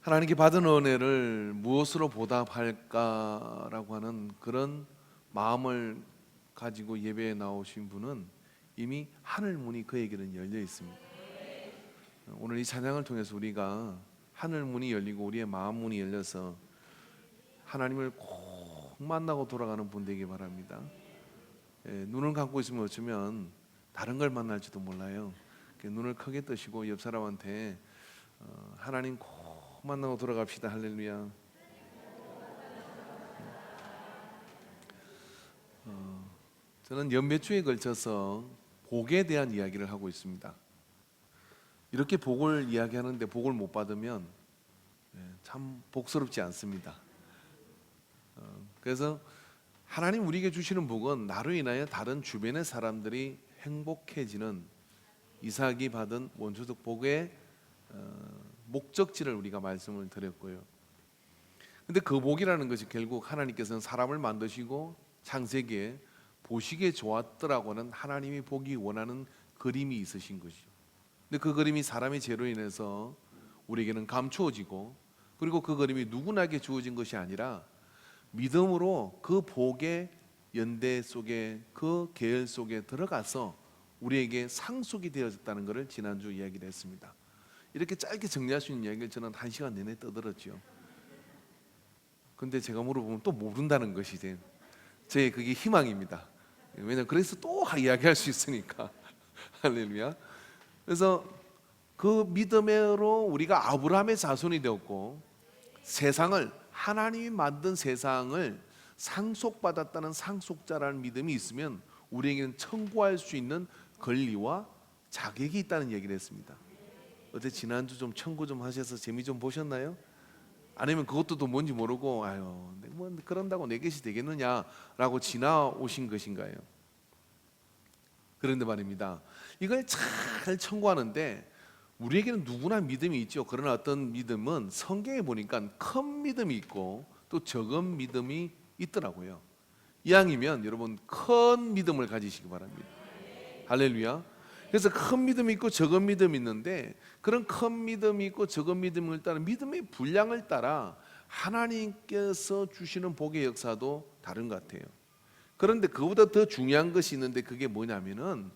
하나님께 받은 은혜를 무엇으로 보답할까라고 하는 그런 마음을 가지고 예배에 나오신 분은 이미 하늘 문이 그에게는 열려 있습니다. 오늘 이 찬양을 통해서 우리가 하늘 문이 열리고 우리의 마음 문이 열려서 하나님을 꼭 만나고 돌아가는 분 되기 바랍니다. 눈을 감고 있으면 어쩌면 다른 걸 만날지도 몰라요. 눈을 크게 뜨시고 옆 사람한테 하나님 꼭 만나고 돌아갑시다. 할렐루야. 저는 연몇 주에 걸쳐서 복에 대한 이야기를 하고 있습니다. 이렇게 복을 이야기하는데 복을 못 받으면 참 복스럽지 않습니다. 그래서 하나님 우리에게 주시는 복은 나로 인하여 다른 주변의 사람들이 행복해지는 이삭이 받은 원초적 복의 목적지를 우리가 말씀을 드렸고요. 근데 그 복이라는 것이 결국 하나님께서는 사람을 만드시고 창세기에 보시기에 좋았더라고는 하나님이 보기 원하는 그림이 있으신 것이죠. 근데 그 그림이 사람의 죄로 인해서 우리에게는 감추어지고, 그리고 그 그림이 누구나에게 주어진 것이 아니라 믿음으로 그 복의 연대 속에, 그 계열 속에 들어가서 우리에게 상속이 되어졌다는 것을 지난주 이야기를 했습니다. 이렇게 짧게 정리할 수 있는 이야기를 저는 1시간 내내 떠들었죠. 근데 제가 물어보면 또 모른다는 것이 제 그게 희망입니다. 왜냐면 그래서 또 이야기할 수 있으니까. 할렐루야. 그래서 그 믿음으로 우리가 아브라함의 자손이 되었고, 세상을, 하나님이 만든 세상을 상속받았다는 상속자라는 믿음이 있으면 우리에게는 청구할 수 있는 권리와 자격이 있다는 얘기를 했습니다. 어제 지난주 좀 청구 좀 하셔서 재미 좀 보셨나요? 아니면 그것도 또 뭔지 모르고 아유 뭐 그런다고 내 것이 되겠느냐라고 지나오신 것인가요? 그런데 말입니다, 이걸 잘 청구하는데 우리에게는 누구나 믿음이 있죠. 그러나 어떤 믿음은 성경에 보니까 큰 믿음이 있고 또 적은 믿음이 있더라고요. 이왕이면 여러분 큰 믿음을 가지시기 바랍니다. 할렐루야. 그래서 큰 믿음이 있고 적은 믿음이 있는데, 그런 큰 믿음이 있고 적은 믿음을 따라 믿음의 분량을 따라 하나님께서 주시는 복의 역사도 다른 것 같아요. 그런데 그보다 더 중요한 것이 있는데, 그게 뭐냐면은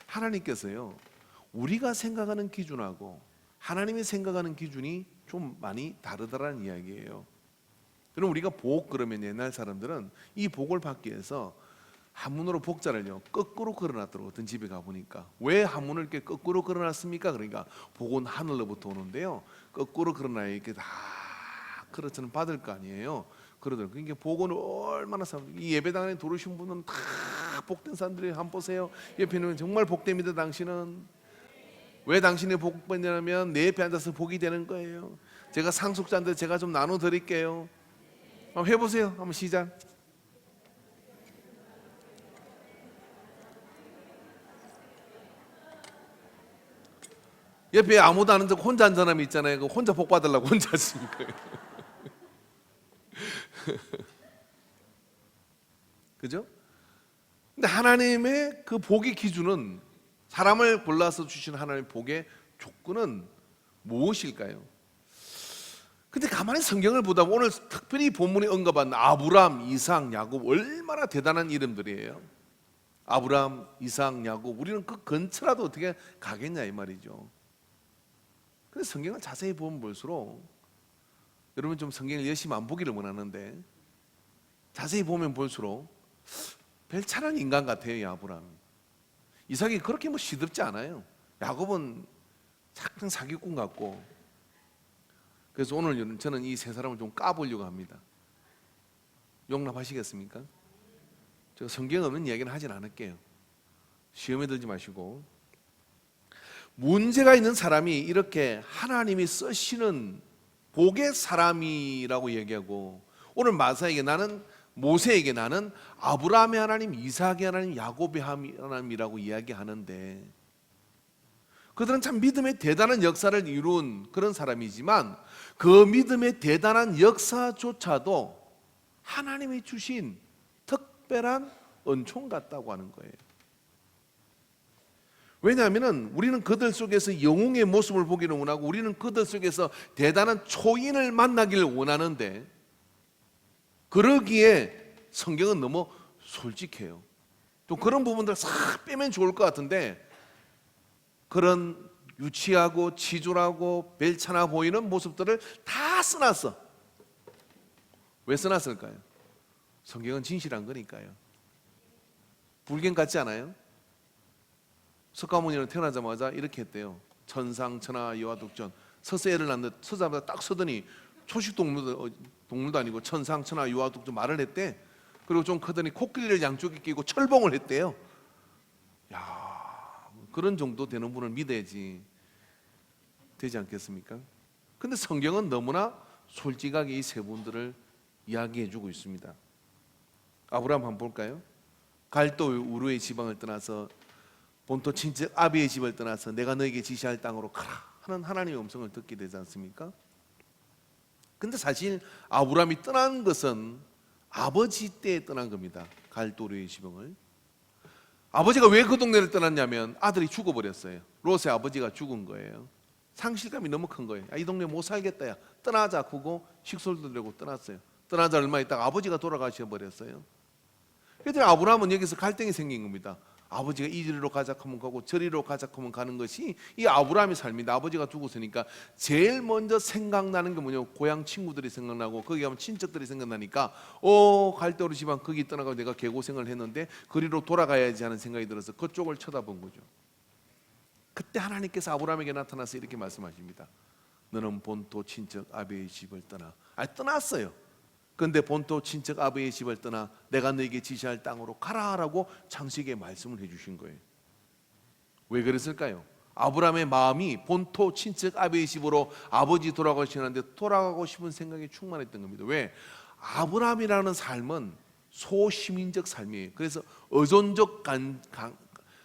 하나님께서요, 우리가 생각하는 기준하고 하나님이 생각하는 기준이 좀 많이 다르다라는 이야기예요. 그럼 우리가 복 그러면 옛날 사람들은 이 복을 받기 위해서 한문으로 복자를요 거꾸로 걸어놨더라고요. 어떤 집에 가보니까 왜 한문을 이렇게 거꾸로 걸어놨습니까? 그러니까 복은 하늘로부터 오는데요, 거꾸로 걸어놔야 이렇게 다 그렇처럼 받을 거 아니에요. 그러더라고요. 그러니까 복은 얼마나 이 예배당에 들어오신 분은 다 복된 사람들이 한번 보세요. 옆에는 정말 복됩니다. 당신은 왜 당신이 복 받냐면 내 옆에 앉아서 복이 되는 거예요. 제가 상속자인데 제가 좀 나눠 드릴게요. 한번 해보세요. 한번 시작. 옆에 아무도 안 앉고 혼자 앉은 사람이 있잖아요. 그 혼자 복 받으려고 혼자 앉은 거예요. 그죠? 근데 하나님의 그 복의 기준은, 사람을 골라서 주신 하나님의 복의 조건은 무엇일까요? 근데 가만히 성경을 보다 오늘 특별히 본문에 언급한 아브람, 이삭, 야곱 얼마나 대단한 이름들이에요. 아브람, 이삭, 야곱, 우리는 그 근처라도 어떻게 가겠냐 이 말이죠. 그래서 성경을 자세히 보면 볼수록, 여러분 좀 성경을 열심히 안 보기를 원하는데 자세히 보면 볼수록 별 잘한 인간 같아요. 이 아브람, 이삭이 그렇게 뭐 시덥지 않아요. 야곱은 착한 사기꾼 같고. 그래서 오늘 저는 이 세 사람을 좀 까보려고 합니다. 용납하시겠습니까? 제가 성경에 없는 이야기는 하진 않을게요. 시험에 들지 마시고. 문제가 있는 사람이 이렇게 하나님이 쓰시는 복의 사람이라고 얘기하고, 오늘 마사에게 나는, 모세에게 나는 아브라함의 하나님, 이삭의 하나님, 야곱의 하나님이라고 이야기하는데, 그들은 참 믿음의 대단한 역사를 이룬 그런 사람이지만 그 믿음의 대단한 역사조차도 하나님이 주신 특별한 은총 같다고 하는 거예요. 왜냐하면 우리는 그들 속에서 영웅의 모습을 보기를 원하고 우리는 그들 속에서 대단한 초인을 만나기를 원하는데, 그러기에 성경은 너무 솔직해요. 또 그런 부분들 싹 빼면 좋을 것 같은데, 그런 유치하고 치졸하고 벨찮아 보이는 모습들을 다 써놨어. 왜 써놨을까요? 성경은 진실한 거니까요. 불경 같지 않아요? 석가모니는 태어나자마자 이렇게 했대요. 천상천하 유아독전. 서서 애를 낳는데 서자마자 딱 서더니 초식동물도 아니고 천상천하 유아독전 말을 했대. 그리고 좀 크더니 코끼리를 양쪽에 끼고 철봉을 했대요. 야, 그런 정도 되는 분을 믿어야지 되지 않겠습니까? 근데 성경은 너무나 솔직하게 이 세 분들을 이야기해주고 있습니다. 아브라함 한번 볼까요? 갈도 우르의 지방을 떠나서 본토 친척 아비의 집을 떠나서 내가 너에게 지시할 땅으로 가라 하는 하나님의 음성을 듣게 되지 않습니까? 근데 사실 아브라함이 떠난 것은 아버지 때에 떠난 겁니다. 갈도 우르의 지방을. 아버지가 왜 그 동네를 떠났냐면 아들이 죽어버렸어요. 롯의 아버지가 죽은 거예요. 상실감이 너무 큰 거예요. 이 동네 못 살겠다, 야 떠나자 하고 식솔도 내고 떠났어요. 떠나자 얼마 있다가 아버지가 돌아가셔 버렸어요. 그래서 아브라함은 여기서 갈등이 생긴 겁니다. 아버지가 이리로 가자 하면 가고 저리로 가자 하면 가는 것이 이 아브라함의 삶인데, 아버지가 죽었으니까 제일 먼저 생각나는 게 뭐냐면 고향 친구들이 생각나고 거기 가면 친척들이 생각나니까 갈대오르 집안 거기 떠나가고 내가 개고생을 했는데 그리로 돌아가야지 하는 생각이 들어서 그쪽을 쳐다본 거죠. 그때 하나님께서 아브라함에게 나타나서 이렇게 말씀하십니다. 너는 본토 친척 아비의 집을 떠나. 떠났어요. 그런데 본토 친척 아비의 집을 떠나 내가 너에게 지시할 땅으로 가라라고 창세기에 말씀을 해주신 거예요. 왜 그랬을까요? 아브라함의 마음이 본토 친척 아비의 집으로 아버지 돌아가시는데 돌아가고 싶은 생각이 충만했던 겁니다. 왜? 아브라함이라는 삶은 소시민적 삶이에요. 그래서 의존적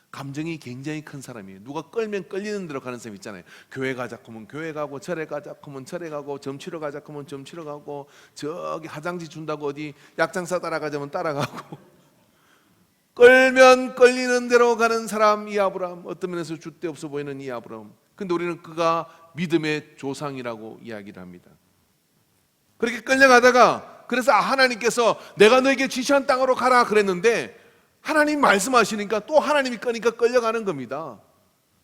감정이 굉장히 큰 사람이에요. 누가 끌면 끌리는 대로 가는 사람 있잖아요. 교회 가자 하면 교회 가고, 절에 가자 하면 절에 가고, 점 치러 가자 하면 점 치러 가고, 저기 화장지 준다고 어디 약장사 따라가자면 따라가고 끌면 끌리는 대로 가는 사람, 이 아브라함. 어떤 면에서 줏대 없어 보이는 이 아브라함. 근데 우리는 그가 믿음의 조상이라고 이야기를 합니다. 그렇게 끌려가다가 그래서 하나님께서 내가 너에게 지시한 땅으로 가라 그랬는데, 하나님 말씀하시니까 또 하나님이 끄니까 끌려가는 겁니다.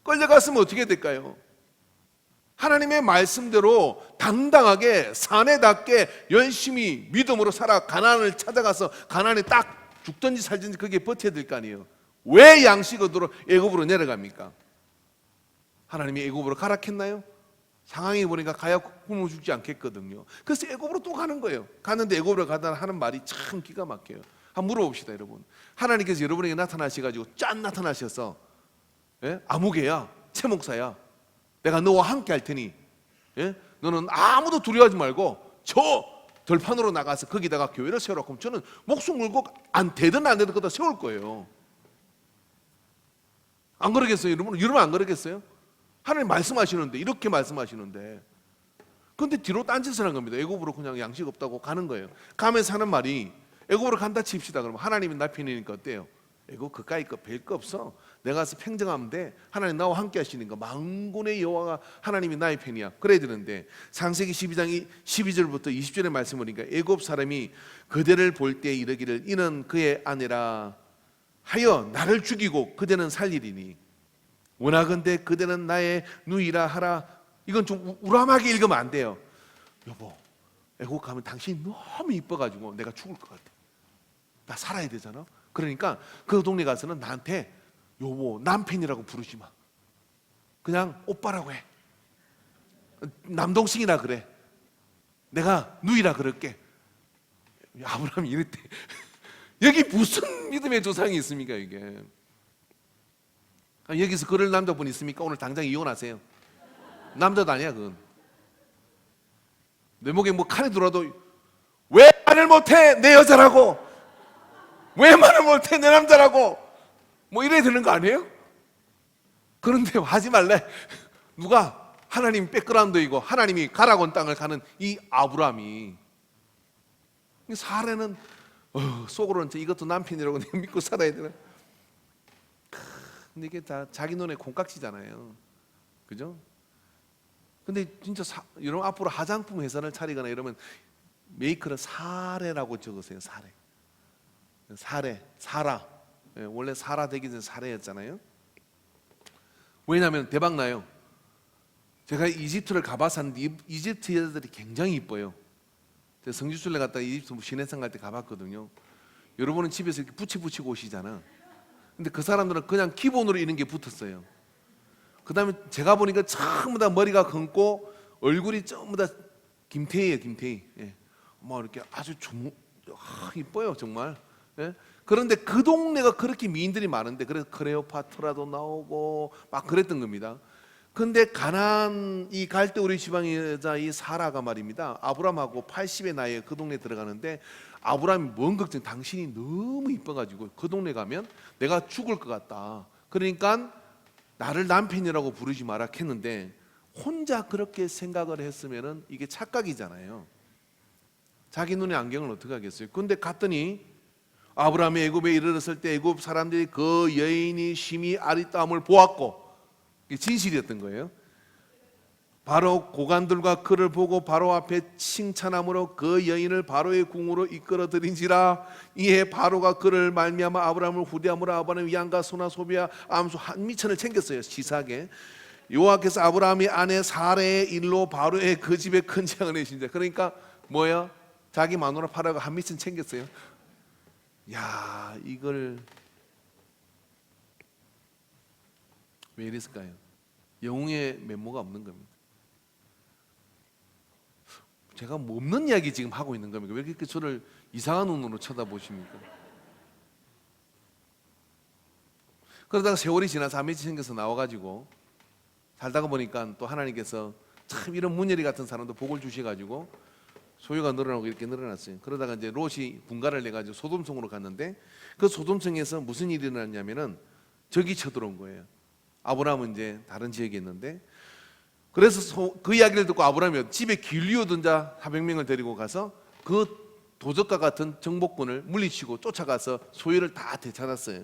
끌려갔으면 어떻게 될까요? 하나님의 말씀대로 당당하게 사내답게 열심히 믿음으로 살아 가나안을 찾아가서 가나안에 딱 죽든지 살든지 거기에 버텨야 될 거 아니에요. 왜 양식 얻으러 애굽으로 내려갑니까? 하나님이 애굽으로 가라 했나요? 상황이 보니까 가야 굶어 죽지 않겠거든요. 그래서 애굽으로 또 가는 거예요. 가는데 애굽으로 가다 하는 말이 참 기가 막혀요. 한번 물어봅시다, 여러분. 하나님께서 여러분에게 나타나셔가지고 짠 나타나셔서, 아무개야, 최 목사야, 내가 너와 함께 할 테니, 너는 아무도 두려워하지 말고 저 들판으로 나가서 거기다가 교회를 세우라고 하면 저는 목숨 걸고 안 되든 안 되든 거다 세울 거예요. 안 그러겠어요, 여러분? 여러분 안 그러겠어요? 하나님 말씀하시는데, 이렇게 말씀하시는데, 그런데 뒤로 딴짓을 한 겁니다. 애굽으로 그냥 양식 없다고 가는 거예요. 가면서 하는 말이, 애굽으로 간다 칩시다. 그러면 하나님이 나 편이니까 어때요? 애굽 그까이 거 별 거 없어. 내가 가서 평정하면 돼. 하나님 나와 함께 하시니까 만군의 여호와가 하나님이 나의 편이야. 그래야 되는데, 창세기 12장 12절부터 20절의 말씀을 보니까 애굽 사람이 그대를 볼 때 이르기를 이는 그의 아내라 하여 나를 죽이고 그대는 살리리니 원하건대 그대는 나의 누이라 하라. 이건 좀 우람하게 읽으면 안 돼요. 여보, 애국 가면 당신이 너무 이뻐가지고 내가 죽을 것 같아. 나 살아야 되잖아. 그러니까 그 동네 가서는 나한테 여보, 남편이라고 부르지 마. 그냥 오빠라고 해. 남동생이라 그래. 내가 누이라 그럴게. 아브라함이 이랬대. 여기 무슨 믿음의 조상이 있습니까, 이게? 여기서 그럴 남자분 있습니까? 오늘 당장 이혼하세요. 남자도 아니야, 그건. 내 목에 뭐 칼이 들어와도 왜 말을 못해? 내 여자라고. 왜 말을 못해? 내 남자라고. 뭐 이래야 되는 거 아니에요? 그런데 하지 말래. 누가? 하나님 백그라운드이고 하나님이 가라고 온 땅을 가는 이 아브라함이, 사례는 속으로는 이것도 남편이라고 내가 믿고 살아야 되나? 근데 이게 다 자기 눈에 콩깍지잖아요. 그죠? 근데 진짜 여러분 앞으로 화장품 회사를 차리거나 이러면 메이커를 사례라고 적으세요. 사라. 예, 원래 사라 되기 전에 사례였잖아요. 왜냐하면 대박 나요. 제가 이집트를 가봤었는데 이집트 여자들이 굉장히 이뻐요. 제가 성지순례 갔다가 이집트 시내산 갈 때 가봤거든요. 여러분은 집에서 이렇게 붙이고 오시잖아. 근데 그 사람들은 그냥 기본으로 이런 게 붙었어요. 그 다음에 제가 보니까 전부 다 머리가 검고 얼굴이 전부 다 김태희예요. 김태희. 예. 뭐 이렇게 아주 이뻐요 정말. 예? 그런데 그 동네가 그렇게 미인들이 많은데 그래서 클레오파트라도 나오고 막 그랬던 겁니다. 근데 가나안이 갈 때 우리 지방의 여자 이 사라가 말입니다. 아브람하고 80의 나이에 그 동네 들어가는데 아브람이 뭔 걱정, 당신이 너무 이뻐가지고 그 동네 가면 내가 죽을 것 같다. 그러니까 나를 남편이라고 부르지 마라 했는데 혼자 그렇게 생각을 했으면은 이게 착각이잖아요. 자기 눈에 안경을 어떻게 하겠어요? 근데 갔더니 아브라함이 애굽에 이르렀을 때 애굽 사람들이 그 여인이 심히 아리따움을 보았고 이게 진실이었던 거예요. 바로 고관들과 그를 보고 바로 앞에 칭찬함으로 그 여인을 바로의 궁으로 이끌어들인지라. 이에 바로가 그를 말미암아 아브라함을 후대함으로 아브라함의 양과 소나 소비와 암소 한 미천을 챙겼어요. 치사하게 여호와께서 아브라함이 아내 사레의 일로 바로의 그 집에 큰 재앙을 내신다. 그러니까 뭐예요? 자기 마누라 팔아가 한 미천 챙겼어요. 야, 이걸 왜 이랬을까요? 영웅의 면모가 없는 겁니다. 제가 뭐 없는 이야기 지금 하고 있는 겁니까? 왜 이렇게 저를 이상한 눈으로 쳐다보십니까? 그러다가 세월이 지나서 한 며칠 생겨서 나와가지고 살다가 보니까 또 하나님께서 참 이런 문열이 같은 사람도 복을 주셔가지고 소유가 늘어나고 이렇게 늘어났어요. 그러다가 이제 롯이 분가를 내가지고 소돔성으로 갔는데 그 소돔성에서 무슨 일이 일어났냐면은 적이 쳐들어온 거예요. 아브라함은 이제 다른 지역에 있는데 그래서 그 이야기를 듣고 아브라함이 집에 길리오던 자 400명을 데리고 가서 그 도적과 같은 정복군을 물리치고 쫓아가서 소유를 다 되찾았어요.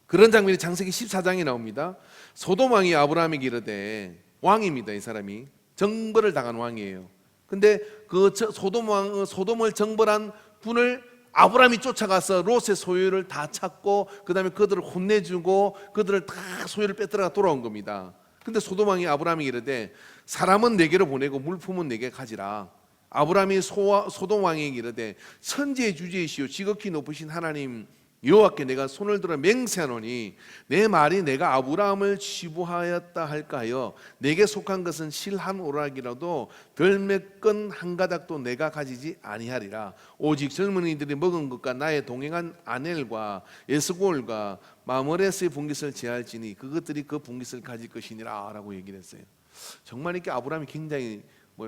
그런 장면이 창세기 14장에 나옵니다. 소돔 왕이 아브라함에게 이르되, 왕입니다. 이 사람이 정벌을 당한 왕이에요. 근데 그 소돔을 정벌한 분을 아브라함이 쫓아가서 롯의 소유를 다 찾고 그 다음에 그들을 혼내주고 그들을 다 소유를 뺏들어가 돌아온 겁니다. 근데 소돔 왕이 아브라함에게 이르되, 사람은 내게로 보내고 물품은 내게 가지라. 아브라함이 소돔 왕에게 이르되, 천지의 주제이시오 지극히 높으신 하나님 여호와께 내가 손을 들어 맹세하노니 내 말이 내가 아브라함을 치부하였다 할까 하여 내게 속한 것은 실 한 오락이라도 덜매끈 한 가닥도 내가 가지지 아니하리라. 오직 젊은이들이 먹은 것과 나의 동행한 아넬과 에스골과 마므레스의 분깃을 제할지니 그것들이 그 분깃을 가질 것이니라 라고 얘기를 했어요. 정말 이렇게 아브라함이 굉장히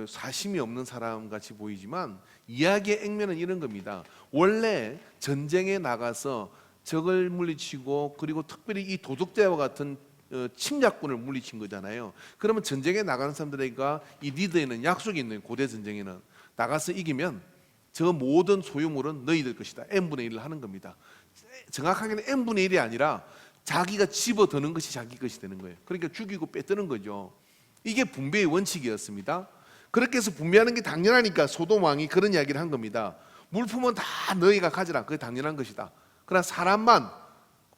사심이 없는 사람 같이 보이지만 이야기의 액면은 이런 겁니다. 원래 전쟁에 나가서 적을 물리치고 그리고 특별히 이 도적대와 같은 침략군을 물리친 거잖아요. 그러면 전쟁에 나가는 사람들에게 이 리더에는 약속이 있는, 고대 전쟁에는 나가서 이기면 저 모든 소유물은 너희들 것이다. n분의 1을 하는 겁니다. 정확하게는 n분의 1이 아니라 자기가 집어드는 것이 자기 것이 되는 거예요. 그러니까 죽이고 뺏드는 거죠. 이게 분배의 원칙이었습니다. 그렇게 해서 분배하는 게 당연하니까 소돔 왕이 그런 이야기를 한 겁니다. 물품은 다 너희가 가지라. 그게 당연한 것이다. 그러나 사람만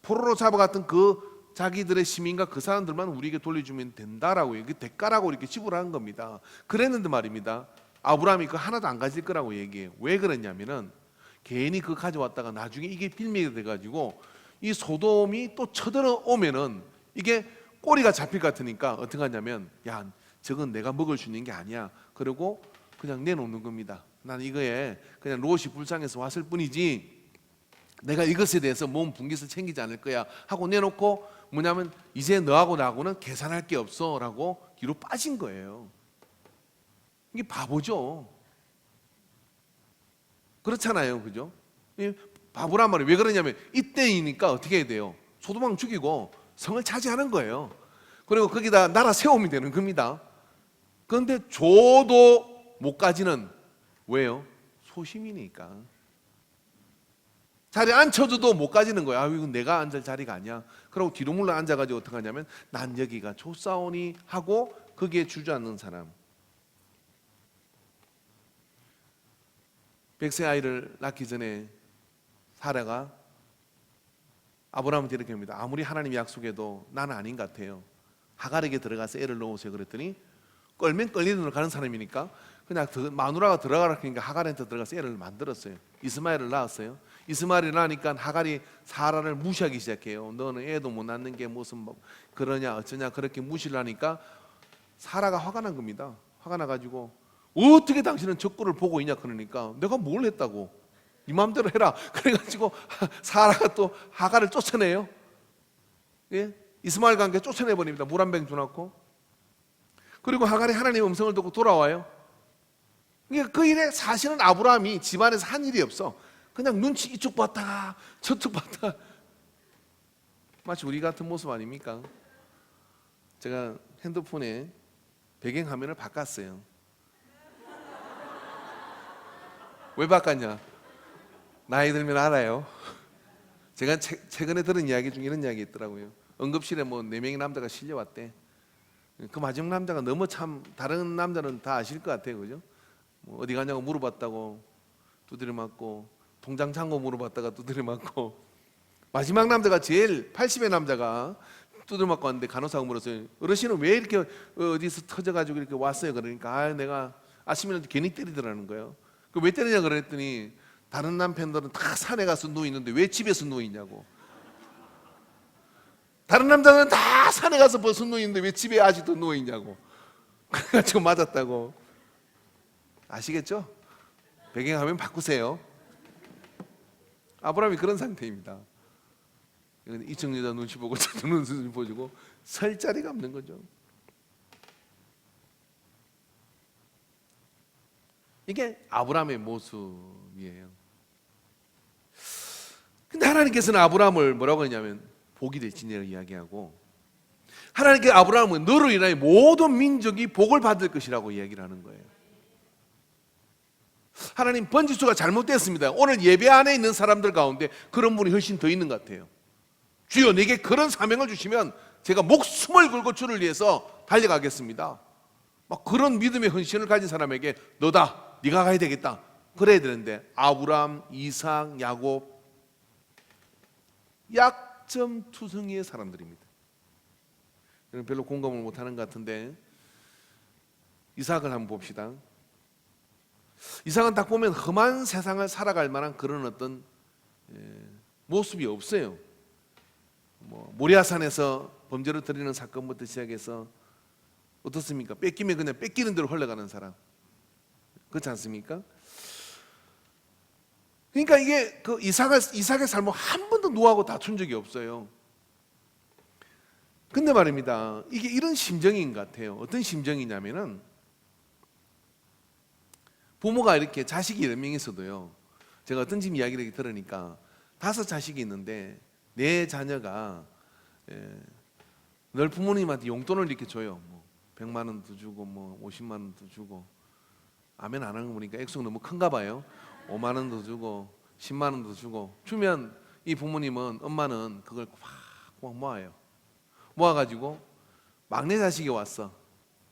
포로로 잡아갔던 그 자기들의 시민과 그 사람들만 우리에게 돌려주면 된다라고, 이게 대가라고 이렇게 지불한 겁니다. 그랬는데 말입니다, 아브라함이 그 하나도 안 가질 거라고 얘기해요. 왜 그랬냐면은 괜히 그거 가져왔다가 나중에 이게 빌미가 돼가지고 이 소돔이 또 쳐들어오면은 이게 꼬리가 잡힐 것 같으니까 어떻게 하냐면, 야, 저건 내가 먹을 수 있는 게 아니야. 그리고 그냥 내놓는 겁니다. 난 이거에 그냥 롯이 불쌍해서 왔을 뿐이지 내가 이것에 대해서 몸 분깃을 챙기지 않을 거야 하고 내놓고, 뭐냐면 이제 너하고 나하고는 계산할 게 없어 라고 뒤로 빠진 거예요. 이게 바보죠. 그렇잖아요. 그죠? 바보란 말이 왜 그러냐면 이때이니까 어떻게 해야 돼요? 소돔 왕 죽이고 성을 차지하는 거예요. 그리고 거기다 나라 세우면 되는 겁니다. 그런데 줘도 못 가지는, 왜요? 소심이니까. 자리에 앉혀줘도 못 가지는 거야. 이건 내가 앉을 자리가 아니야. 그러고 뒤로 물러 앉아가지고 어떻게 하냐면 난 여기가 좋사오니 하고 거기에 주저앉는 사람. 100세 아이를 낳기 전에 사라가 아브라함한테 이렇게 합니다. 아무리 하나님이 약속해도 나는 아닌 것 같아요. 하갈에게 들어가서 애를 넣으세요. 그랬더니 끌면 끌리는 대로 가는 사람이니까 그냥 마누라가 들어가라 그러니까 하갈한테 들어가서 애를 만들었어요. 이스마엘을 낳았어요. 이스마엘을 낳으니까 하갈이 사라를 무시하기 시작해요. 너는 애도 못 낳는 게 무슨 뭐 그러냐 어쩌냐 그렇게 무시를 하니까 사라가 화가 난 겁니다. 화가 나가지고 어떻게 당신은 적구를 보고 있냐 그러니까 내가 뭘 했다고 네 마음대로 해라. 그래가지고 사라가 또 하갈을 쫓아내요. 예? 이스마엘과 함께 쫓아내버립니다. 물 한 병 주놓고. 그리고 하갈이 하나님의 음성을 듣고 돌아와요. 그러니까 그 일에 사실은 아브라함이 집안에서 한 일이 없어. 그냥 눈치 이쪽 봤다가 저쪽 봤다가 마치 우리 같은 모습 아닙니까? 제가 핸드폰에 배경화면을 바꿨어요. 왜 바꿨냐? 나이 들면 알아요. 제가 최근에 들은 이야기 중에 이런 이야기 있더라고요. 응급실에 뭐 4명의 남자가 실려왔대. 그 마지막 남자가 너무 참 다른 남자는 다 아실 것 같아요, 그죠? 뭐 어디 가냐고 물어봤다고 두드려 맞고 통장 잔고 물어봤다가 두드려 맞고 마지막 남자가 제일 80의 남자가 두드려 맞고 왔는데 간호사가 물었어요. 어르신은 왜 이렇게 어디서 터져가지고 이렇게 왔어요? 그러니까 내가 아침에는 괜히 때리더라는 거예요. 그 왜 때리냐 그랬더니 다른 남편들은 다 산에 가서 누워 있는데 왜 집에서 누워 있냐고. 다른 남자는 다 산에 가서 벌써 누워 있는데 왜 집에 아직도 누워 있냐고. 그래가지고 맞았다고. 아시겠죠? 배경화면 바꾸세요. 아브라함이 그런 상태입니다. 이쪽 여자 눈치 보고 저쪽 눈치 보고 설 자리가 없는 거죠. 이게 아브라함의 모습이에요. 근데 하나님께서는 아브라함을 뭐라고 했냐면 복이 될지니라 이야기하고 하나님께 아브라함은 너로 인하여 모든 민족이 복을 받을 것이라고 이야기를 하는 거예요. 하나님 번지수가 잘못됐습니다. 오늘 예배 안에 있는 사람들 가운데 그런 분이 훨씬 더 있는 것 같아요. 주여 내게 그런 사명을 주시면 제가 목숨을 걸고 주를 위해서 달려가겠습니다. 막 그런 믿음의 헌신을 가진 사람에게 너다 네가 가야 되겠다 그래야 되는데 아브라함, 이삭, 야곱 약점투성이의 사람들입니다. 별로 공감을 못하는 것 같은데 이삭을 한번 봅시다. 이삭은 딱 보면 험한 세상을 살아갈 만한 그런 어떤 모습이 없어요. 모리아산에서 범죄를 저지르는 사건부터 시작해서 어떻습니까? 뺏기면 그냥 뺏기는 대로 흘러가는 사람 그렇지 않습니까? 그러니까 이게 그 이삭의 삶은 한 번도 누구하고 다툰 적이 없어요. 근데 말입니다. 이게 이런 심정인 것 같아요. 어떤 심정이냐면은 부모가 이렇게 자식이 10명 있어도요. 제가 어떤 집 이야기를 들으니까 5 자식이 있는데 내 자녀가 늘 부모님한테 용돈을 이렇게 줘요. 뭐 100만 원도 주고 뭐 50만 원도 주고 아멘 안 하는 거 보니까 액수가 너무 큰가 봐요. 5만 원도 주고 10만 원도 주고 주면 이 부모님은 엄마는 그걸 꽉 모아요. 모아가지고 막내 자식이 왔어.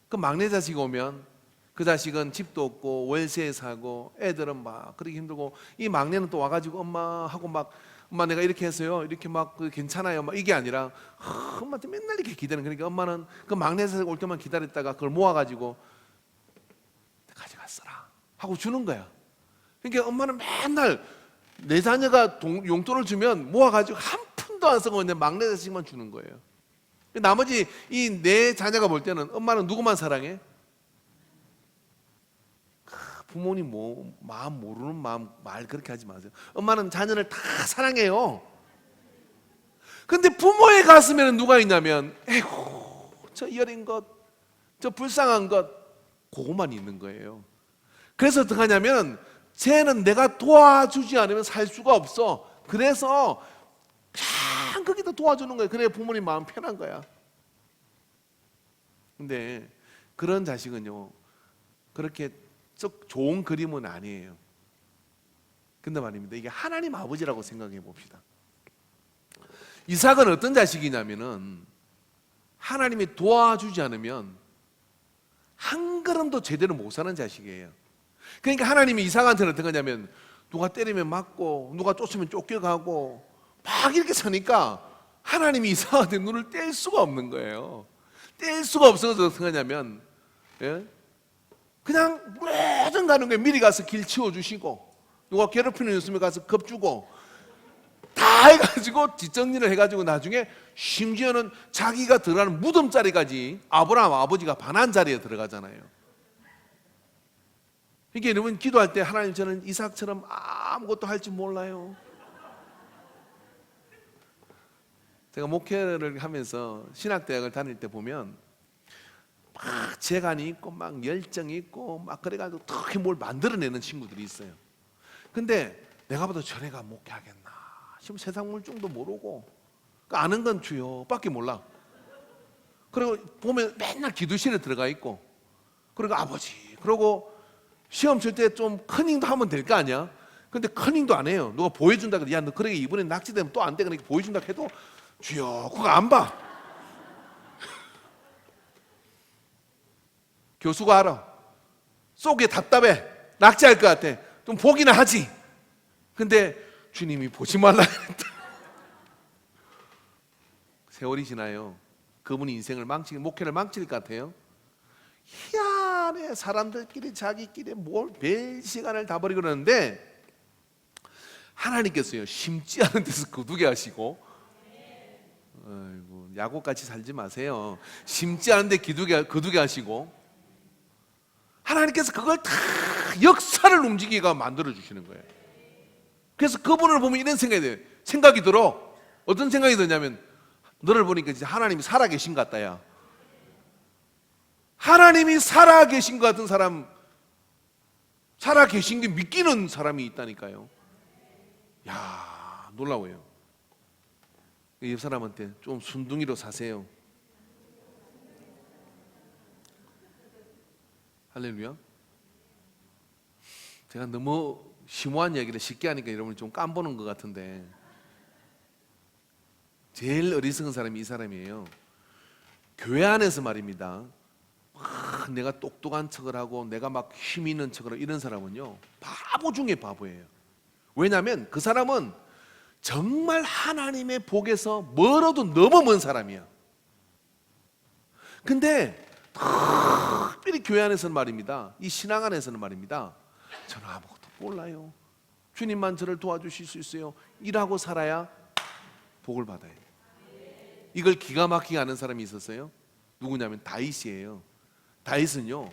그 막내 자식이 오면 그 자식은 집도 없고 월세 사고 애들은 막 그렇게 힘들고 이 막내는 또 와가지고 엄마하고 막 엄마 내가 이렇게 했어요. 이렇게 막 괜찮아요. 막 이게 아니라 엄마한테 맨날 이렇게 기다리는 그러니까 엄마는 그 막내 자식 올 때만 기다렸다가 그걸 모아가지고 가져갔어라 하고 주는 거야. 그러니까 엄마는 맨날 내 자녀가 용돈을 주면 모아가지고 한 푼도 안 쓰고 그냥 막내 자식만 주는 거예요. 나머지 이 내 자녀가 볼 때는 엄마는 누구만 사랑해? 부모님 마음 모르는 마음 말 그렇게 하지 마세요. 엄마는 자녀를 다 사랑해요. 근데 부모의 가슴에는 누가 있냐면 에휴 저 여린 것, 저 불쌍한 것 그것만 있는 거예요. 그래서 어떻게 하냐면 쟤는 내가 도와주지 않으면 살 수가 없어. 그래서 그냥 거기다 도와주는 거예요. 그래야 부모님 마음 편한 거야. 근데 그런 자식은요 그렇게 썩 좋은 그림은 아니에요. 근데 말입니다, 이게 하나님 아버지라고 생각해 봅시다. 이삭은 어떤 자식이냐면은 하나님이 도와주지 않으면 한 걸음도 제대로 못 사는 자식이에요. 그러니까 하나님이 이삭한테는 어떤 거냐면 누가 때리면 맞고 누가 쫓으면 쫓겨가고 막 이렇게 사니까 하나님이 이삭한테 눈을 뗄 수가 없는 거예요. 뗄 수가 없어서 어떻게 하냐면 그냥 무례전 가는 거예요. 미리 가서 길 치워주시고 누가 괴롭히는 있으면 가서 겁주고 다 해가지고 뒷정리를 해가지고 나중에 심지어는 자기가 들어가는 무덤 자리까지 아브라함 아버지가 반한 자리에 들어가잖아요. 그러니까 여러분 기도할 때 하나님 저는 이삭처럼 아무것도 할 줄 몰라요. 제가 목회를 하면서 신학대학을 다닐 때 보면 막 재간이 있고 막 열정이 있고 막 그래가지고 특히 뭘 만들어내는 친구들이 있어요. 근데 내가 봐도 저래가 목회하겠나 지금 세상 물정도 모르고 아는 건 주여밖에 몰라. 그리고 보면 맨날 기도실에 들어가 있고 그리고 아버지 그러고 시험 칠 때 좀 커닝도 하면 될 거 아니야. 근데 커닝도 안 해요. 누가 보여준다 그래. 야 너 그래 이번에 낙지되면 또 안 돼. 그러니까 보여준다 해도 주여 그거 안 봐. 교수가 알아. 속에 답답해. 낙지할 것 같아. 좀 보기나 하지. 근데 주님이 보지 말라 그랬다. 세월이 지나요. 그분이 인생을 목회를 망칠 것 같아요. 희한해. 사람들끼리 자기끼리 뭘 별 시간을 다 버리고 그러는데 하나님께서요 심지 않은 데서 거두게 하시고 아이고 야곱같이 살지 마세요. 심지 않은 데 거두게 하시고 하나님께서 그걸 다 역사를 움직이게 만들어 주시는 거예요. 그래서 그분을 보면 이런 생각이 들어. 어떤 생각이 드냐면 너를 보니까 진짜 하나님이 살아계신 것 같다. 야 하나님이 살아계신 것 같은 사람, 살아계신 게 믿기는 사람이 있다니까요. 야 놀라워요. 옆 사람한테 좀 순둥이로 사세요. 할렐루야. 제가 너무 심오한 얘기를 쉽게 하니까 여러분이 좀 깜보는 것 같은데 제일 어리석은 사람이 이 사람이에요. 교회 안에서 말입니다. 내가 똑똑한 척을 하고 내가 막 힘 있는 척을 하고 이런 사람은요 바보 중에 바보예요. 왜냐하면 그 사람은 정말 하나님의 복에서 멀어도 너무 먼 사람이야. 근데 특별히 교회 안에서는 말입니다, 이 신앙 안에서는 말입니다, 저는 아무것도 몰라요. 주님만 저를 도와주실 수 있어요. 일하고 살아야 복을 받아요. 이걸 기가 막히게 아는 사람이 있었어요. 누구냐면 다윗이에요. 다윗은요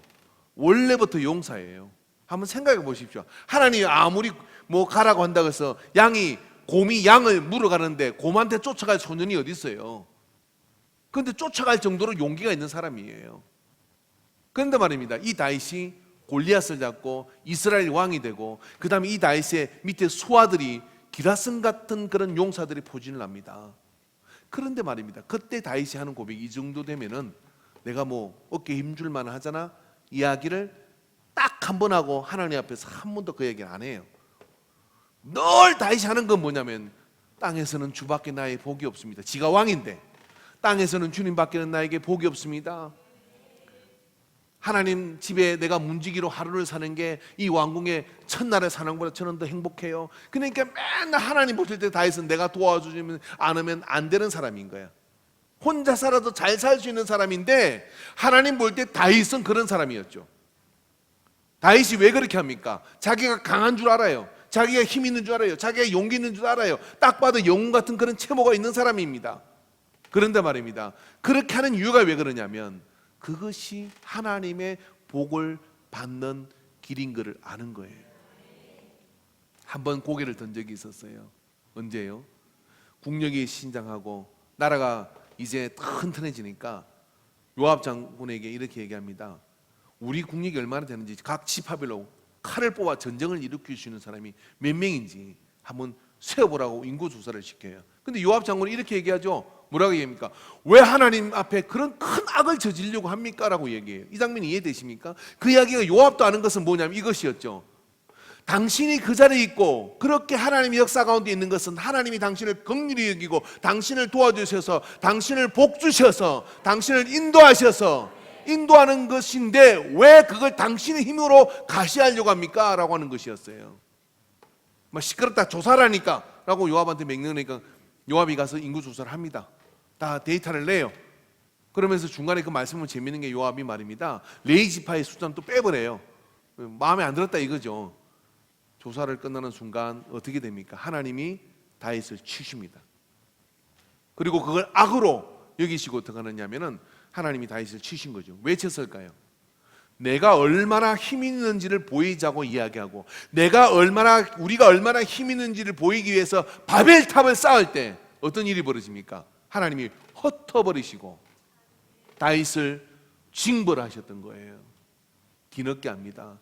원래부터 용사예요. 한번 생각해 보십시오. 하나님이 아무리 뭐 가라고 한다고 해서 곰이 양을 물어가는데 곰한테 쫓아갈 소년이 어디 있어요. 그런데 쫓아갈 정도로 용기가 있는 사람이에요. 그런데 말입니다, 이 다윗이 골리앗을 잡고 이스라엘 왕이 되고 그 다음에 이 다윗의 밑에 소아들이 기라슨 같은 그런 용사들이 포진을 합니다. 그런데 말입니다, 그때 다윗이 하는 고백이 이 정도 되면은 내가 뭐 어깨에 힘줄 만한 하잖아. 이야기를 딱 한 번 하고 하나님 앞에서 한 번도 그 얘기를 안 해요. 늘 다윗이 하는 건 뭐냐면 땅에서는 주밖에 나의 복이 없습니다. 지가 왕인데 땅에서는 주님밖에는 나에게 복이 없습니다. 하나님 집에 내가 문지기로 하루를 사는 게 이 왕궁의 첫날에 사는 것보다 저는 더 행복해요. 그러니까 맨날 하나님 보실 때 다윗은 내가 도와주지 않으면 안 되는 사람인 거야. 혼자 살아도 잘 살 수 있는 사람인데 하나님 볼 때 다윗은 그런 사람이었죠. 다윗이 왜 그렇게 합니까? 자기가 강한 줄 알아요. 자기가 힘 있는 줄 알아요. 자기가 용기 있는 줄 알아요. 딱 봐도 영웅 같은 그런 체모가 있는 사람입니다. 그런데 말입니다, 그렇게 하는 이유가 왜 그러냐면 그것이 하나님의 복을 받는 길인 것을 아는 거예요. 한번 고개를 든 적이 있었어요. 언제요? 국력이 신장하고 나라가 이제 튼튼해지니까 요압 장군에게 이렇게 얘기합니다. 우리 국력이 얼마나 되는지 각 지파별로 칼을 뽑아 전쟁을 일으킬 수 있는 사람이 몇 명인지 한번 세어보라고 인구 조사를 시켜요. 근데 요압 장군이 이렇게 얘기하죠. 뭐라고 얘기합니까? 왜 하나님 앞에 그런 큰 악을 저지르려고 합니까? 라고 얘기해요. 이 장면이 이해되십니까? 그 이야기가 요압도 아는 것은 뭐냐면 이것이었죠. 당신이 그 자리에 있고 그렇게 하나님의 역사 가운데 있는 것은 하나님이 당신을 긍휼히 여기고 당신을 도와주셔서 당신을 복주셔서 당신을 인도하는 것인데 왜 그걸 당신의 힘으로 가시하려고 합니까? 라고 하는 것이었어요. 막 시끄럽다 조사라니까 라고 요압한테 명령하니까 요압이 가서 인구 조사를 합니다. 다 데이터를 내요. 그러면서 중간에 그 말씀을 재밌는 게 요압이 말입니다. 레위 지파의 숫자는 또 빼버려요. 마음에 안 들었다 이거죠. 조사를 끝나는 순간 어떻게 됩니까? 하나님이 다윗을 치십니다. 그리고 그걸 악으로 여기시고 어떻게 하느냐면은 하나님이 다윗을 치신 거죠. 왜 쳤을까요? 내가 얼마나 힘 있는지를 보이자고 이야기하고 우리가 얼마나 힘 있는지를 보이기 위해서 바벨탑을 쌓을 때 어떤 일이 벌어집니까? 하나님이 흩어버리시고 다윗을 징벌하셨던 거예요. 뒤늦게 합니다.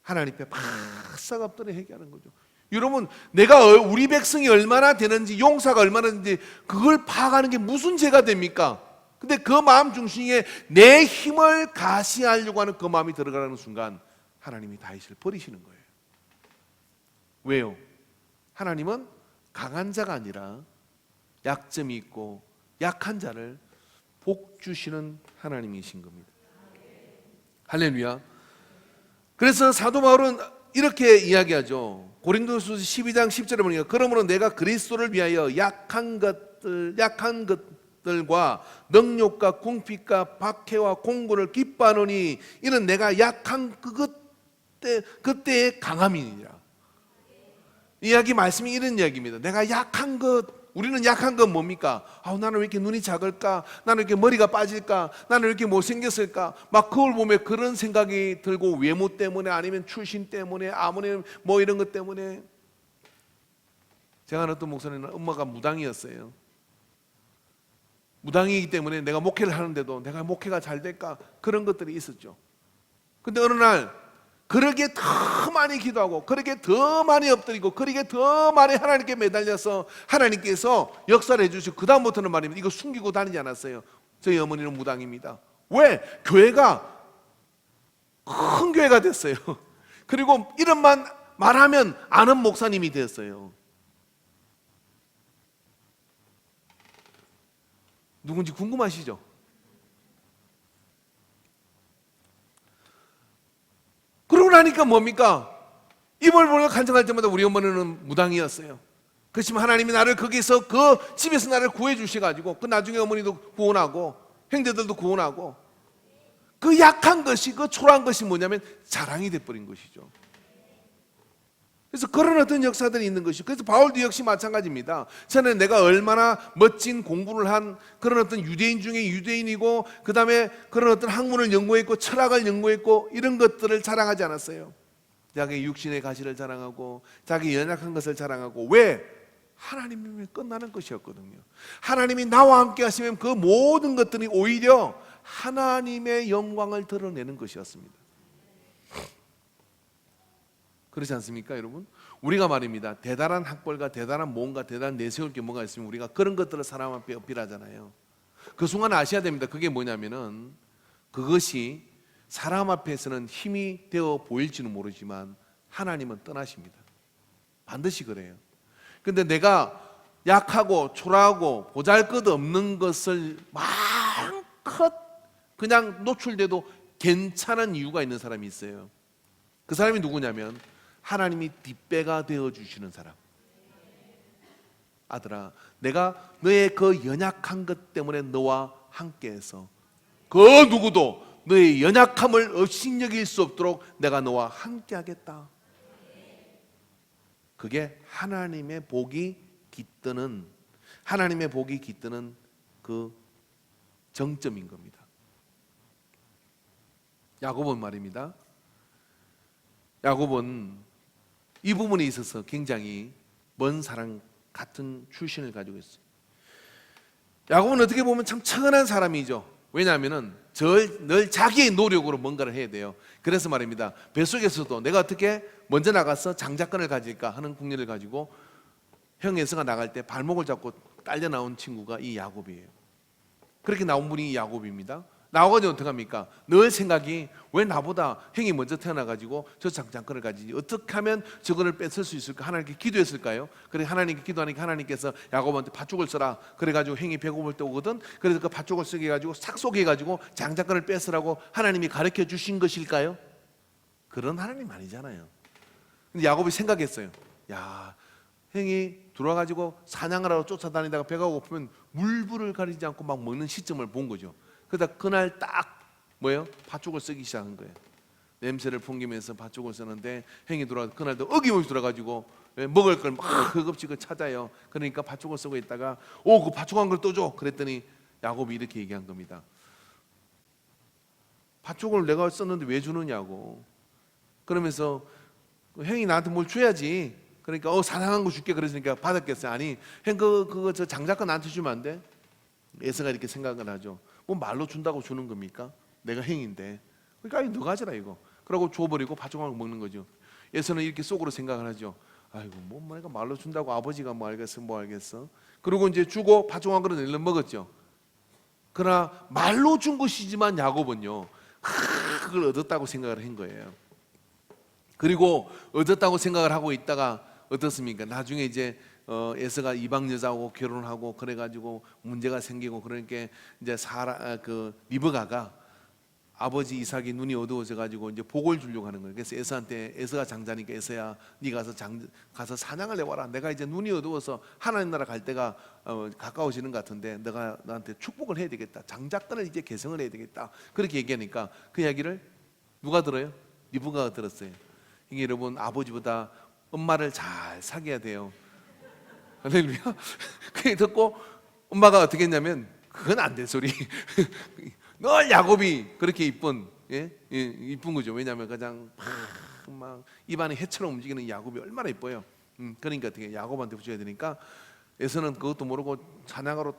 하나님 앞에 바싹 엎드려 회개하는 거죠. 여러분, 우리 백성이 얼마나 되는지 용사가 얼마나 되는지 그걸 파악하는 게 무슨 죄가 됩니까? 근데 그 마음 중심에 내 힘을 가시하려고 하는 그 마음이 들어가는 순간 하나님이 다윗을 버리시는 거예요. 왜요? 하나님은 강한 자가 아니라 약점이 있고 약한 자를 복 주시는 하나님이신 겁니다. 할렐루야. 그래서 사도 바울은 이렇게 이야기하죠. 고린도후서 12장 10절에 보니까 그러므로 내가 그리스도를 위하여 약한 것들과 능욕과 궁핍과 박해와 공고를 기뻐하노니 이는 내가 약한 그때의 강함이니라. 이야기 말씀이 이런 이야기입니다. 내가 약한 것, 우리는 약한 건 뭡니까? 나는 왜 이렇게 눈이 작을까? 나는 왜 이렇게 머리가 빠질까? 나는 왜 이렇게 못생겼을까? 막 그걸 보면 그런 생각이 들고 외모 때문에 아니면 출신 때문에 아무리 뭐 이런 것 때문에. 제가 아는 어떤 목사님은 엄마가 무당이었어요. 무당이기 때문에 내가 목회를 하는데도 내가 목회가 잘 될까? 그런 것들이 있었죠. 근데 어느 날 그러게 더 많이 기도하고 그러게 더 많이 엎드리고 그러게 더 많이 하나님께 매달려서 하나님께서 역사를 해주시고 그 다음부터는 말입니다. 이거 숨기고 다니지 않았어요. 저희 어머니는 무당입니다. 왜? 교회가 큰 교회가 됐어요. 그리고 이름만 말하면 아는 목사님이 됐어요. 누군지 궁금하시죠? 그러고 나니까 뭡니까? 입을 벌려 간증할 때마다 우리 어머니는 무당이었어요. 그렇지만 하나님이 나를 거기서 그 집에서 나를 구해 주셔가지고 그 나중에 어머니도 구원하고 형제들도 구원하고 그 약한 것이 그 초라한 것이 뭐냐면 자랑이 돼버린 것이죠. 그래서 그런 어떤 역사들이 있는 것이죠. 그래서 바울도 역시 마찬가지입니다. 저는 내가 얼마나 멋진 공부를 한 그런 어떤 유대인 중에 유대인이고 그 다음에 그런 어떤 학문을 연구했고 철학을 연구했고 이런 것들을 자랑하지 않았어요. 자기 육신의 가시를 자랑하고 자기 연약한 것을 자랑하고. 왜? 하나님이 끝나는 것이었거든요. 하나님이 나와 함께 하시면 그 모든 것들이 오히려 하나님의 영광을 드러내는 것이었습니다. 그렇지 않습니까, 여러분? 우리가 말입니다. 대단한 학벌과 대단한 뭔가 대단한 내세울 게 뭐가 있으면 우리가 그런 것들을 사람 앞에 어필하잖아요. 그 순간 아셔야 됩니다. 그게 뭐냐면은 그것이 사람 앞에서는 힘이 되어 보일지는 모르지만 하나님은 떠나십니다. 반드시 그래요. 근데 내가 약하고 초라하고 보잘것없는 것을 마음껏 그냥 노출돼도 괜찮은 이유가 있는 사람이 있어요. 그 사람이 누구냐면 하나님이 뒷배가 되어주시는 사람. 아들아, 내가 너의 그 연약한 것 때문에 너와 함께해서 그 누구도 너의 연약함을 업신여길 수 없도록 내가 너와 함께하겠다. 그게 하나님의 복이 깃드는 그 정점인 겁니다. 야곱은 말입니다. 야곱은 이 부분에 있어서 굉장히 먼 사람 같은 출신을 가지고 있어요. 야곱은 어떻게 보면 참 천한 사람이죠. 왜냐하면 늘 자기의 노력으로 뭔가를 해야 돼요. 그래서 말입니다. 뱃속에서도 내가 어떻게 먼저 나가서 장자권을 가질까 하는 궁리를 가지고 형 에서가 나갈 때 발목을 잡고 딸려 나온 친구가 이 야곱이에요. 그렇게 나온 분이 야곱입니다. 나오가지고 어떡합니까? 늘 생각이 왜 나보다 형이 먼저 태어나가지고 저 장자권을 가지지? 어떻게 하면 저거를 뺏을 수 있을까? 하나님께 기도했을까요? 그래 하나님께 기도하니까 하나님께서 야곱한테 팥죽을 써라. 그래가지고 형이 배고플 때 오거든. 그래서 그 팥죽을 쓰게 해가지고 싹 쏘게 해가지고 장자권을 뺏으라고 하나님이 가르쳐 주신 것일까요? 그런 하나님 아니잖아요. 근데 야곱이 생각했어요. 야, 형이 들어와가지고 사냥을 하러 쫓아다니다가 배가 고프면 물불을 가리지 않고 막 먹는 시점을 본 거죠. 그러다 그날 딱 뭐예요? 팥죽을 쓰기 시작한 거예요. 냄새를 풍기면서 팥죽을 쓰는데 형이 들어와 그날도 어김없이 들어가지고 먹을 걸 막 허겁지겁 찾아요. 그러니까 팥죽을 쓰고 있다가 그 팥죽 한 걸 또 줘. 그랬더니 야곱이 이렇게 얘기한 겁니다. 팥죽을 내가 썼는데 왜 주느냐고. 그러면서 형이 나한테 뭘 줘야지. 그러니까 사랑한 거 줄게 그랬으니까 받았겠어요. 아니 형 그거 저 장작권 나한테 주면 안 돼? 에서가 이렇게 생각을 하죠. 뭐 말로 준다고 주는 겁니까? 내가 형인데. 그러니까 너 가져라 이거. 그러고 줘버리고 팥죽을 먹는 거죠. 에서는 이렇게 속으로 생각을 하죠. 아이고 뭐 내가 말로 준다고 아버지가 뭐 알겠어. 그리고 이제 주고 팥죽 한 그릇 얼른 먹었죠. 그러나 말로 준 것이지만 야곱은요 그걸 얻었다고 생각을 한 거예요. 그리고 얻었다고 생각을 하고 있다가 어떻습니까? 나중에 이제 에서가 이방 여자하고 결혼하고 그래가지고 문제가 생기고 그러니까 이제 리브가가 아버지 이삭이 눈이 어두워져 가지고 이제 복을 주려고 하는 거예요. 그래서 에서한테 에서가 장자니까 에서야 네 가서 사냥을 해와라. 내가 이제 눈이 어두워서 하나님 나라 갈 때가 가까워지는 것 같은데 내가 나한테 축복을 해야 되겠다. 장자권을 이제 계승을 해야 되겠다. 그렇게 얘기하니까 그 이야기를 누가 들어요? 리브가가 들었어요. 이게 여러분 아버지보다 엄마를 잘 사귀어야 돼요. 할렐루야. 그게 듣고 엄마가 어떻게 했냐면 그건 안 될 소리. 늘 야곱이 그렇게 이쁜 거죠. 왜냐하면 가장 막 입안이 해처럼 움직이는 야곱이 얼마나 이뻐요. 그러니까 어떻게 야곱한테 붙여야 되니까 에서는 그것도 모르고 사냥하러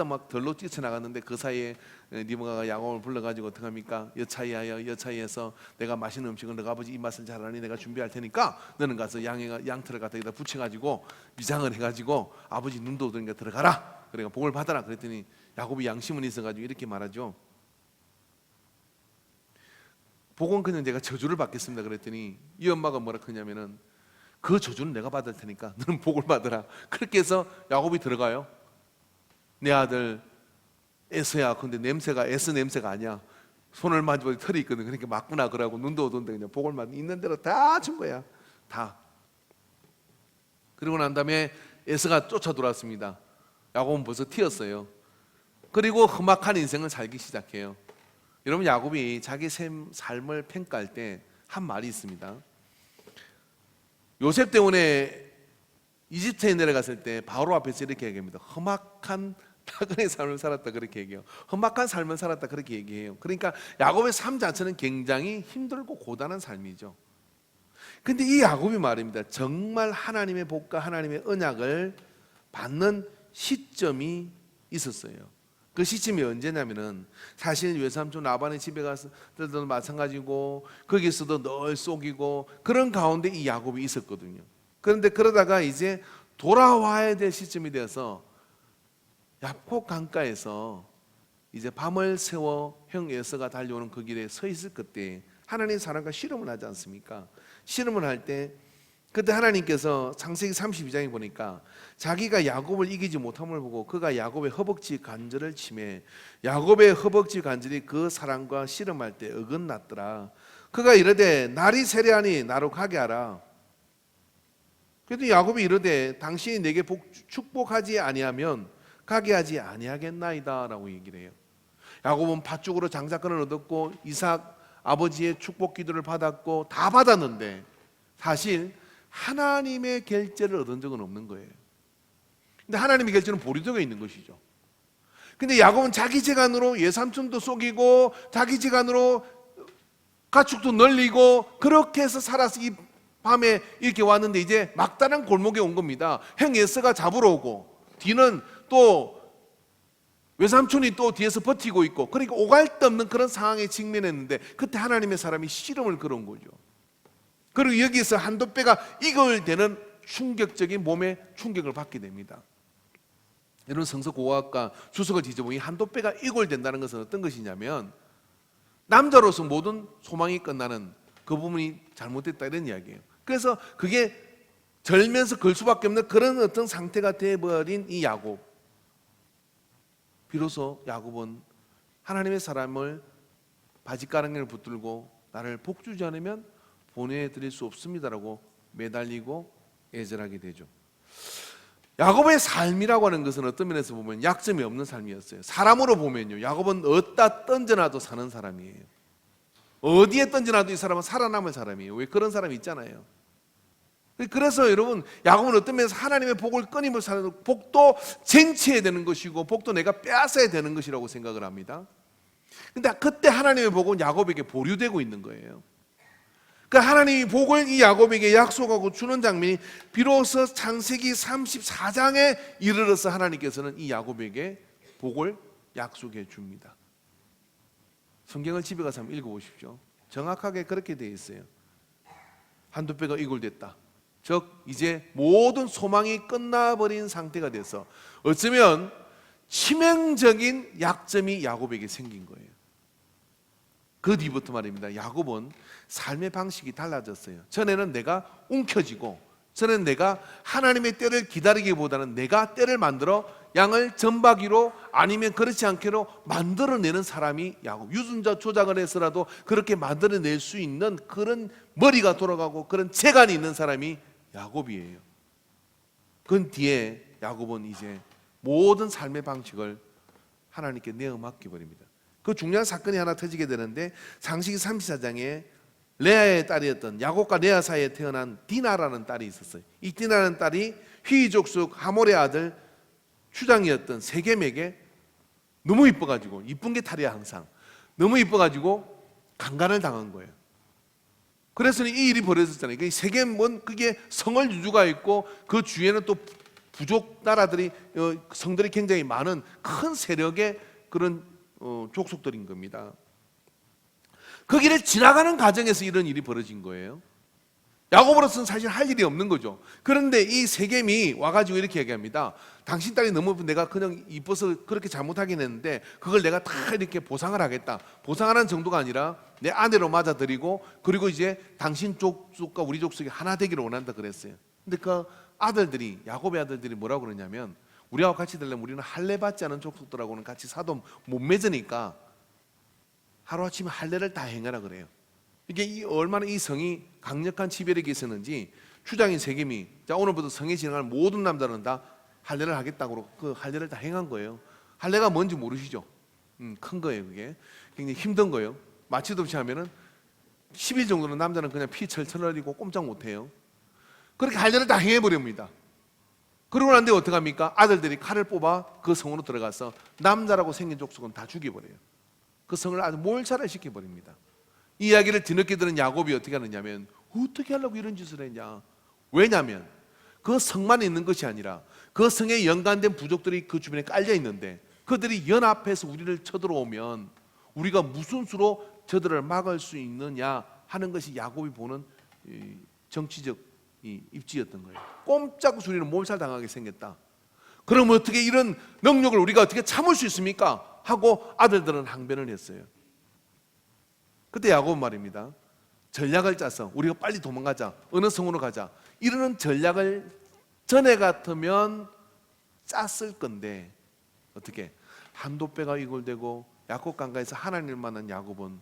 막 들로 뛰쳐나갔는데 그 사이에 리브가가 야곱을 불러가지고 어떻게 합니까? 여차이해서 내가 맛있는 음식을 너가 아버지 입맛을 잘 아니 내가 준비할 테니까 너는 가서 양털을 갖다 여기다 붙여가지고 미장을 해가지고 아버지 눈도 오더니까 들어가라. 그러니까 복을 받아라. 그랬더니 야곱이 양심은 있어가지고 이렇게 말하죠. 복은 그냥 내가 저주를 받겠습니다. 그랬더니 이 엄마가 뭐라 그러냐면은 그 저주는 내가 받을 테니까 너는 복을 받으라. 그렇게 해서 야곱이 들어가요. 내 아들 에서야. 근데 냄새가 에서 냄새가 아니야. 손을 만져보니 털이 있거든. 그러니까 맞구나 그러고 눈도 오던데 그냥 복을 있는 대로 다 준 거야. 다. 그리고 난 다음에 에서가 쫓아 돌아왔습니다. 야곱은 벌써 튀었어요. 그리고 험악한 인생을 살기 시작해요. 여러분 야곱이 자기 삶을 평가할 때 한 말이 있습니다. 요셉 때문에 이집트에 내려갔을 때 바로 앞에서 이렇게 얘기합니다. 험악한 나그네 삶을 살았다 그렇게 얘기해요. 험악한 삶을 살았다 그렇게 얘기해요. 그러니까 야곱의 삶 자체는 굉장히 힘들고 고단한 삶이죠. 근데 이 야곱이 말입니다. 정말 하나님의 복과 하나님의 언약을 받는 시점이 있었어요. 그 시점이 언제냐면은 사실 외삼촌 라반의 집에 갔을 때도 마찬가지고 거기서도 늘 속이고 그런 가운데 이 야곱이 있었거든요. 그런데 그러다가 이제 돌아와야 될 시점이 되어서 야복 강가에서 이제 밤을 새워 형 에서가 달려오는 그 길에 서 있을 그때 하나님 사람과 씨름을 하지 않습니까? 씨름을 할 때 그때 하나님께서 창세기 32장에 보니까 자기가 야곱을 이기지 못함을 보고 그가 야곱의 허벅지 관절을 치매 야곱의 허벅지 관절이 그 사람과 씨름할 때 어긋났더라. 그가 이르되 날이 세려하니 나로 가게 하라. 그래도 야곱이 이르되 당신이 내게 축복하지 아니하면 가게 하지 아니하겠나이다 라고 얘기를 해요. 야곱은 팥죽으로 장자권을 얻었고 이삭 아버지의 축복 기도를 받았고 다 받았는데 사실 하나님의 결제를 얻은 적은 없는 거예요. 근데 하나님의 결제는 보류되어 있는 것이죠. 근데 야곱은 자기 재간으로 외삼촌도 속이고 자기 재간으로 가축도 늘리고 그렇게 해서 살아서 이 밤에 이렇게 왔는데 이제 막다른 골목에 온 겁니다. 형 에서가 잡으러 오고 뒤는 또 외삼촌이 또 뒤에서 버티고 있고 그러니까 오갈 데 없는 그런 상황에 직면했는데 그때 하나님의 사람이 씨름을 걸어온 거죠. 그리고 여기서 한두 배가 이걸 되는 충격적인 몸에 충격을 받게 됩니다. 이런 성서고학과 주석을 뒤져보니 한도배가 이골된다는 것은 어떤 것이냐면 남자로서 모든 소망이 끝나는 그 부분이 잘못됐다 이런 이야기예요. 그래서 그게 절면서 걸 수밖에 없는 그런 어떤 상태가 되어버린 이 야곱. 비로소 야곱은 하나님의 사람을 바짓가랑이를 붙들고 나를 복주지 않으면 보내드릴 수 없습니다라고 매달리고 애절하게 되죠. 야곱의 삶이라고 하는 것은 어떤 면에서 보면 약점이 없는 삶이었어요. 사람으로 보면요, 야곱은 어디다 던져놔도 사는 사람이에요. 어디에 던져놔도 이 사람은 살아남을 사람이에요. 왜 그런 사람이 있잖아요. 그래서 여러분, 야곱은 어떤 면에서 하나님의 복을 끊임없이 사는, 복도 쟁취해야 되는 것이고 복도 내가 빼앗아야 되는 것이라고 생각을 합니다. 근데 그때 하나님의 복은 야곱에게 보류되고 있는 거예요. 그러니까 하나님이 복을 이 야곱에게 약속하고 주는 장면이 비로소 창세기 34장에 이르러서 하나님께서는 이 야곱에게 복을 약속해 줍니다. 성경을 집에 가서 한번 읽어보십시오. 정확하게 그렇게 되어 있어요. 한두 배가 이골됐다. 즉 이제 모든 소망이 끝나버린 상태가 돼서 어쩌면 치명적인 약점이 야곱에게 생긴 거예요. 그 뒤부터 말입니다. 야곱은 삶의 방식이 달라졌어요. 전에는 내가 움켜쥐고, 전에는 내가 하나님의 때를 기다리기보다는 내가 때를 만들어 양을 전박이로 아니면 그렇지 않게로 만들어내는 사람이 야곱. 유전자 조작을 해서라도 그렇게 만들어낼 수 있는 그런 머리가 돌아가고 그런 재간이 있는 사람이 야곱이에요. 그 뒤에 야곱은 이제 모든 삶의 방식을 하나님께 내어 맡겨버립니다. 그 중요한 사건이 하나 터지게 되는데 창세기 34장에 레아의 딸이었던 야곱과 레아 사이에 태어난 디나라는 딸이 있었어요. 이 디나라는 딸이 휘 족속 하몰의 아들 추장이었던 세겜에게 너무 이뻐가지고, 이쁜 게 탈이야 항상, 너무 이뻐가지고 강간을 당한 거예요. 그래서 이 일이 벌어졌잖아요. 세겜은 그게 성을 유주가 있고 그 주위에는 또 부족 나라들이, 성들이 굉장히 많은 큰 세력의 그런 족속들인 겁니다. 그 길을 지나가는 과정에서 이런 일이 벌어진 거예요. 야곱으로서는 사실 할 일이 없는 거죠. 그런데 이 세겜이 와가지고 이렇게 얘기합니다. 당신 딸이 너무 내가 그냥 이뻐서 그렇게 잘못하긴 했는데 그걸 내가 다 이렇게 보상을 하겠다. 보상하는 정도가 아니라 내 아내로 맞아들이고, 그리고 이제 당신 족속과 우리 족속이 하나 되기를 원한다 그랬어요. 근데 그 아들들이, 야곱의 아들들이 뭐라고 그러냐면, 우리하고 같이 되려면 우리는 할례 받지 않은 족속들하고는 같이 사도 못 맺으니까 하루아침에 할례를 다 행하라 그래요. 이게 얼마나 이 성이 강력한 지배력이 있었는지, 추장인 세겜이 자 오늘부터 성에 지나갈 모든 남자는 다 할례를 하겠다고 그 할례를 다 행한 거예요. 할례가 뭔지 모르시죠? 큰 거예요. 그게 굉장히 힘든 거예요. 마취도 없이 하면은 10일 정도는 남자는 그냥 피 철철 흘리고 꼼짝 못해요. 그렇게 할례를 다 행해버립니다. 그러고 난 뒤에 어떻게 합니까? 아들들이 칼을 뽑아 그 성으로 들어가서 남자라고 생긴 족속은 다 죽여버려요. 그 성을 아주 몰살을 시켜버립니다. 이 이야기를 뒤늦게 들은 야곱이 어떻게 하느냐면, 어떻게 하려고 이런 짓을 했냐. 왜냐하면 그 성만 있는 것이 아니라 그 성에 연관된 부족들이 그 주변에 깔려 있는데, 그들이 연합해서 우리를 쳐들어오면 우리가 무슨 수로 저들을 막을 수 있느냐 하는 것이 야곱이 보는 정치적 입지였던 거예요. 꼼짝 우리는 몰살당하게 생겼다. 그럼 어떻게 이런 능력을 우리가 어떻게 참을 수 있습니까? 하고 아들들은 항변을 했어요. 그때 야곱은 말입니다. 전략을 짜서 우리가 빨리 도망가자, 어느 성으로 가자, 이러는 전략을 전에 같으면 짰을 건데, 어떻게 한도 배가 이골되고 야곱 강가에서 하나님을 만난 야곱은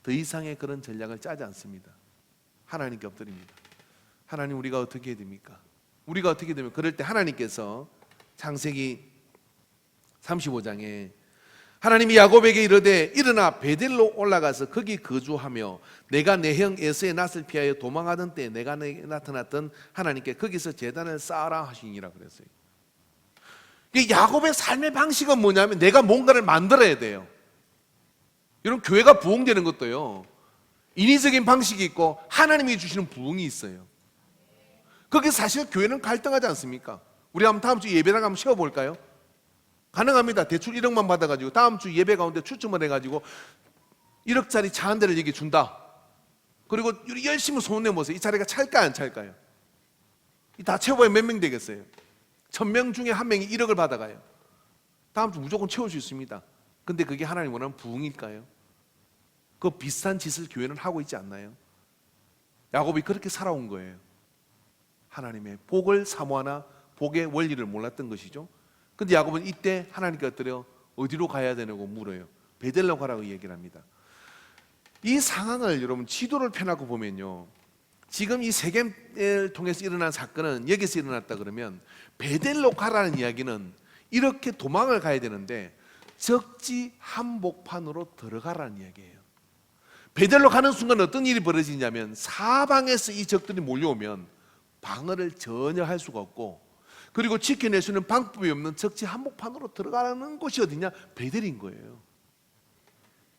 더 이상의 그런 전략을 짜지 않습니다. 하나님께 엎드립니다. 하나님, 우리가 어떻게 해야 됩니까? 우리가 어떻게 되면, 그럴 때 하나님께서 창세기 35장에 하나님이 야곱에게 이르되 일어나 베델로 올라가서 거기 거주하며 내가 내 형 에서의 낯을 피하여 도망하던 때 내가 내게 나타났던 하나님께 거기서 제단을 쌓아라 하시니라 그랬어요. 야곱의 삶의 방식은 뭐냐면 내가 뭔가를 만들어야 돼요. 이런 교회가 부흥되는 것도요, 인위적인 방식이 있고 하나님이 주시는 부흥이 있어요. 그게 사실 교회는 갈등하지 않습니까? 우리 한번 다음 주 예배당 한번 쉬어볼까요? 가능합니다. 대출 1억만 받아가지고 다음 주 예배 가운데 추첨을 해가지고 1억짜리 차 한 대를 여기 준다. 그리고 열심히 소문 내보세요. 이 자리가 찰까요, 안 찰까요? 다 채워봐야 몇 명 되겠어요? 1000명 중에 한 명이 1억을 받아가요. 다음 주 무조건 채울 수 있습니다. 근데 그게 하나님 원하는 부흥일까요? 그 비슷한 짓을 교회는 하고 있지 않나요? 야곱이 그렇게 살아온 거예요. 하나님의 복을 사모하나 복의 원리를 몰랐던 것이죠. 근데 야곱은 이때 하나님께 엎드려 어디로 가야 되냐고 물어요. 베델로 가라고 얘기를 합니다. 이 상황을 여러분 지도를 펴놓고 보면요, 지금 이 세겜을 통해서 일어난 사건은 여기서 일어났다 그러면 베델로 가라는 이야기는 이렇게 도망을 가야 되는데 적지 한복판으로 들어가라는 이야기예요. 베델로 가는 순간 어떤 일이 벌어지냐면 사방에서 이 적들이 몰려오면 방어를 전혀 할 수가 없고, 그리고 지켜낼 수 있는 방법이 없는 적지 한복판으로 들어가는 곳이 어디냐? 베델인 거예요.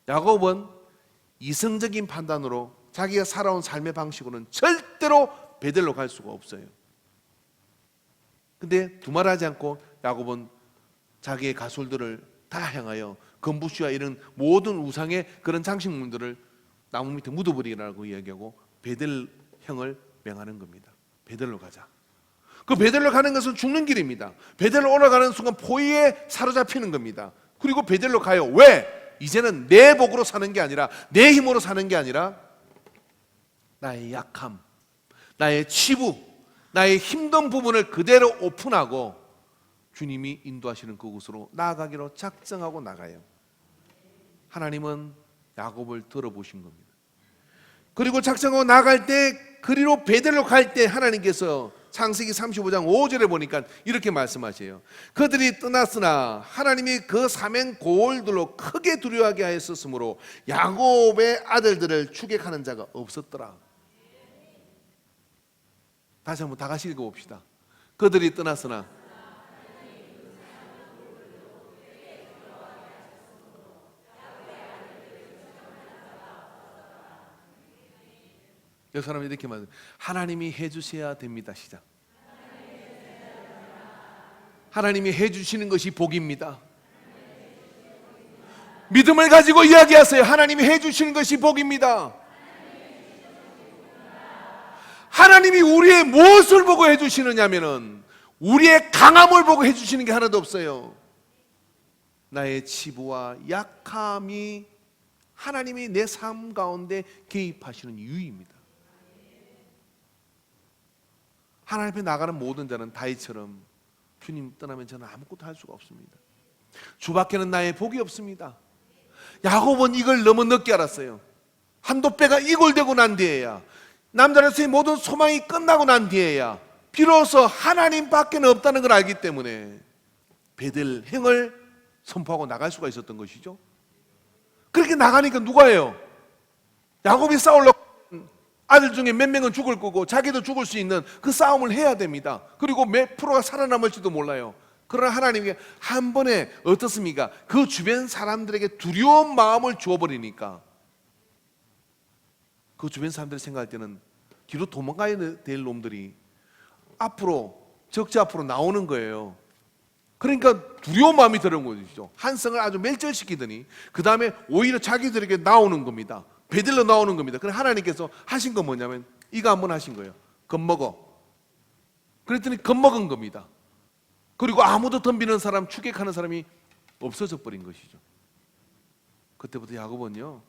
야곱은 이성적인 판단으로 자기가 살아온 삶의 방식으로는 절대로 베델로 갈 수가 없어요. 근데 두말하지 않고 야곱은 자기의 가솔들을 다 향하여 금부시와 이런 모든 우상의 그런 장식물들을 나무 밑에 묻어버리라고 이야기하고 베델형을 명하는 겁니다. 베델로 가자. 그 베델로 가는 것은 죽는 길입니다. 베델로 올라가는 순간 포위에 사로잡히는 겁니다. 그리고 베델로 가요. 왜? 이제는 내 복으로 사는 게 아니라, 내 힘으로 사는 게 아니라 나의 약함, 나의 치부, 나의 힘든 부분을 그대로 오픈하고 주님이 인도하시는 그곳으로 나아가기로 작정하고 나가요. 하나님은 야곱을 들어보신 겁니다. 그리고 작정하고 나갈 때, 그리로 베델로 갈 때 하나님께서 창세기 35장 5절에 보니까 이렇게 말씀하세요. 그들이 떠났으나 하나님이 그 사면 고을들로 크게 두려워하게 하였으므로 야곱의 아들들을 추격하는 자가 없었더라. 다시 한번 다 같이 읽어봅시다. 그들이 떠났으나 이 사람이 이렇게 말해요. 하나님이 해주셔야 됩니다. 시작. 하나님이 해주시는 것이 복입니다. 믿음을 가지고 이야기하세요. 하나님이 해주시는 것이 복입니다. 하나님이 우리의 무엇을 보고 해주시느냐면은 우리의 강함을 보고 해주시는 게 하나도 없어요. 나의 치부와 약함이 하나님이 내 삶 가운데 개입하시는 이유입니다. 하나님 앞에 나가는 모든 자는 다윗처럼 주님 떠나면 저는 아무것도 할 수가 없습니다. 주밖에는 나의 복이 없습니다. 야곱은 이걸 너무 늦게 알았어요. 한도 빼가 이골되고 난 뒤에야, 남자로서의 모든 소망이 끝나고 난 뒤에야 비로소 하나님밖에는 없다는 걸 알기 때문에 베델행을 선포하고 나갈 수가 있었던 것이죠. 그렇게 나가니까 누가 해요? 야곱이 싸우려고 아들 중에 몇 명은 죽을 거고 자기도 죽을 수 있는 그 싸움을 해야 됩니다. 그리고 몇 프로가 살아남을지도 몰라요. 그러나 하나님이 한 번에 어떻습니까? 그 주변 사람들에게 두려운 마음을 주어버리니까 그 주변 사람들이 생각할 때는 뒤로 도망가야 될 놈들이 앞으로, 적지 앞으로 나오는 거예요. 그러니까 두려운 마음이 들은 것이죠. 한 성을 아주 멸절시키더니 그 다음에 오히려 자기들에게 나오는 겁니다. 베들로 나오는 겁니다. 그래서 하나님께서 하신 건 뭐냐면 이거 한번 하신 거예요. 겁먹어. 그랬더니 겁먹은 겁니다. 그리고 아무도 덤비는 사람, 추격하는 사람이 없어져 버린 것이죠. 그때부터 야곱은요,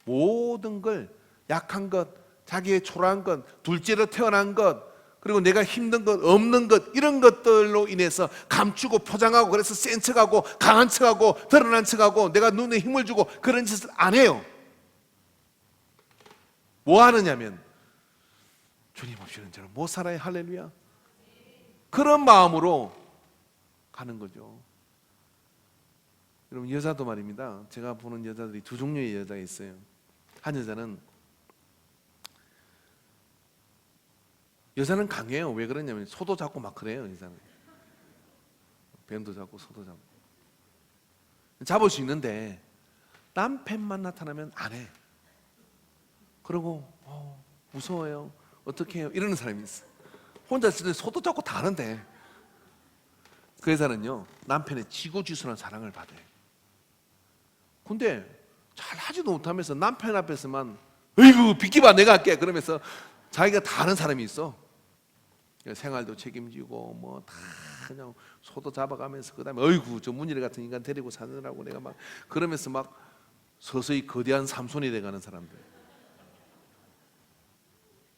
모든 걸, 약한 것, 자기의 초라한 것, 둘째로 태어난 것, 그리고 내가 힘든 것, 없는 것, 이런 것들로 인해서 감추고 포장하고, 그래서 센 척하고 강한 척하고 드러난 척하고 내가 눈에 힘을 주고 그런 짓을 안 해요. 뭐 하느냐면 주님 없이는 저는 못 살아요. 할렐루야. 그런 마음으로 가는 거죠. 여러분, 여자도 말입니다. 제가 보는 여자들이 두 종류의 여자가 있어요. 한 여자는 강해요. 왜 그러냐면 소도 잡고 막 그래요. 여자는 뱀도 잡고 소도 잡고 잡을 수 있는데 남편만 나타나면 안 해. 그리고 무서워요. 어떻게 해요? 이러는 사람이 있어. 혼자 있을 때 소도 잡고 다 하는데 그 여자는요, 남편의 지고지순한 사랑을 받아요. 근데 잘 하지도 못하면서 남편 앞에서만 어이구 비키봐 내가 할게 그러면서 자기가 다 하는 사람이 있어. 생활도 책임지고 뭐 다 그냥 소도 잡아가면서 그다음에 어이구 저 문일이 같은 인간 데리고 사느라고 내가 막 그러면서 막 서서히 거대한 삼손이 돼가는 사람들.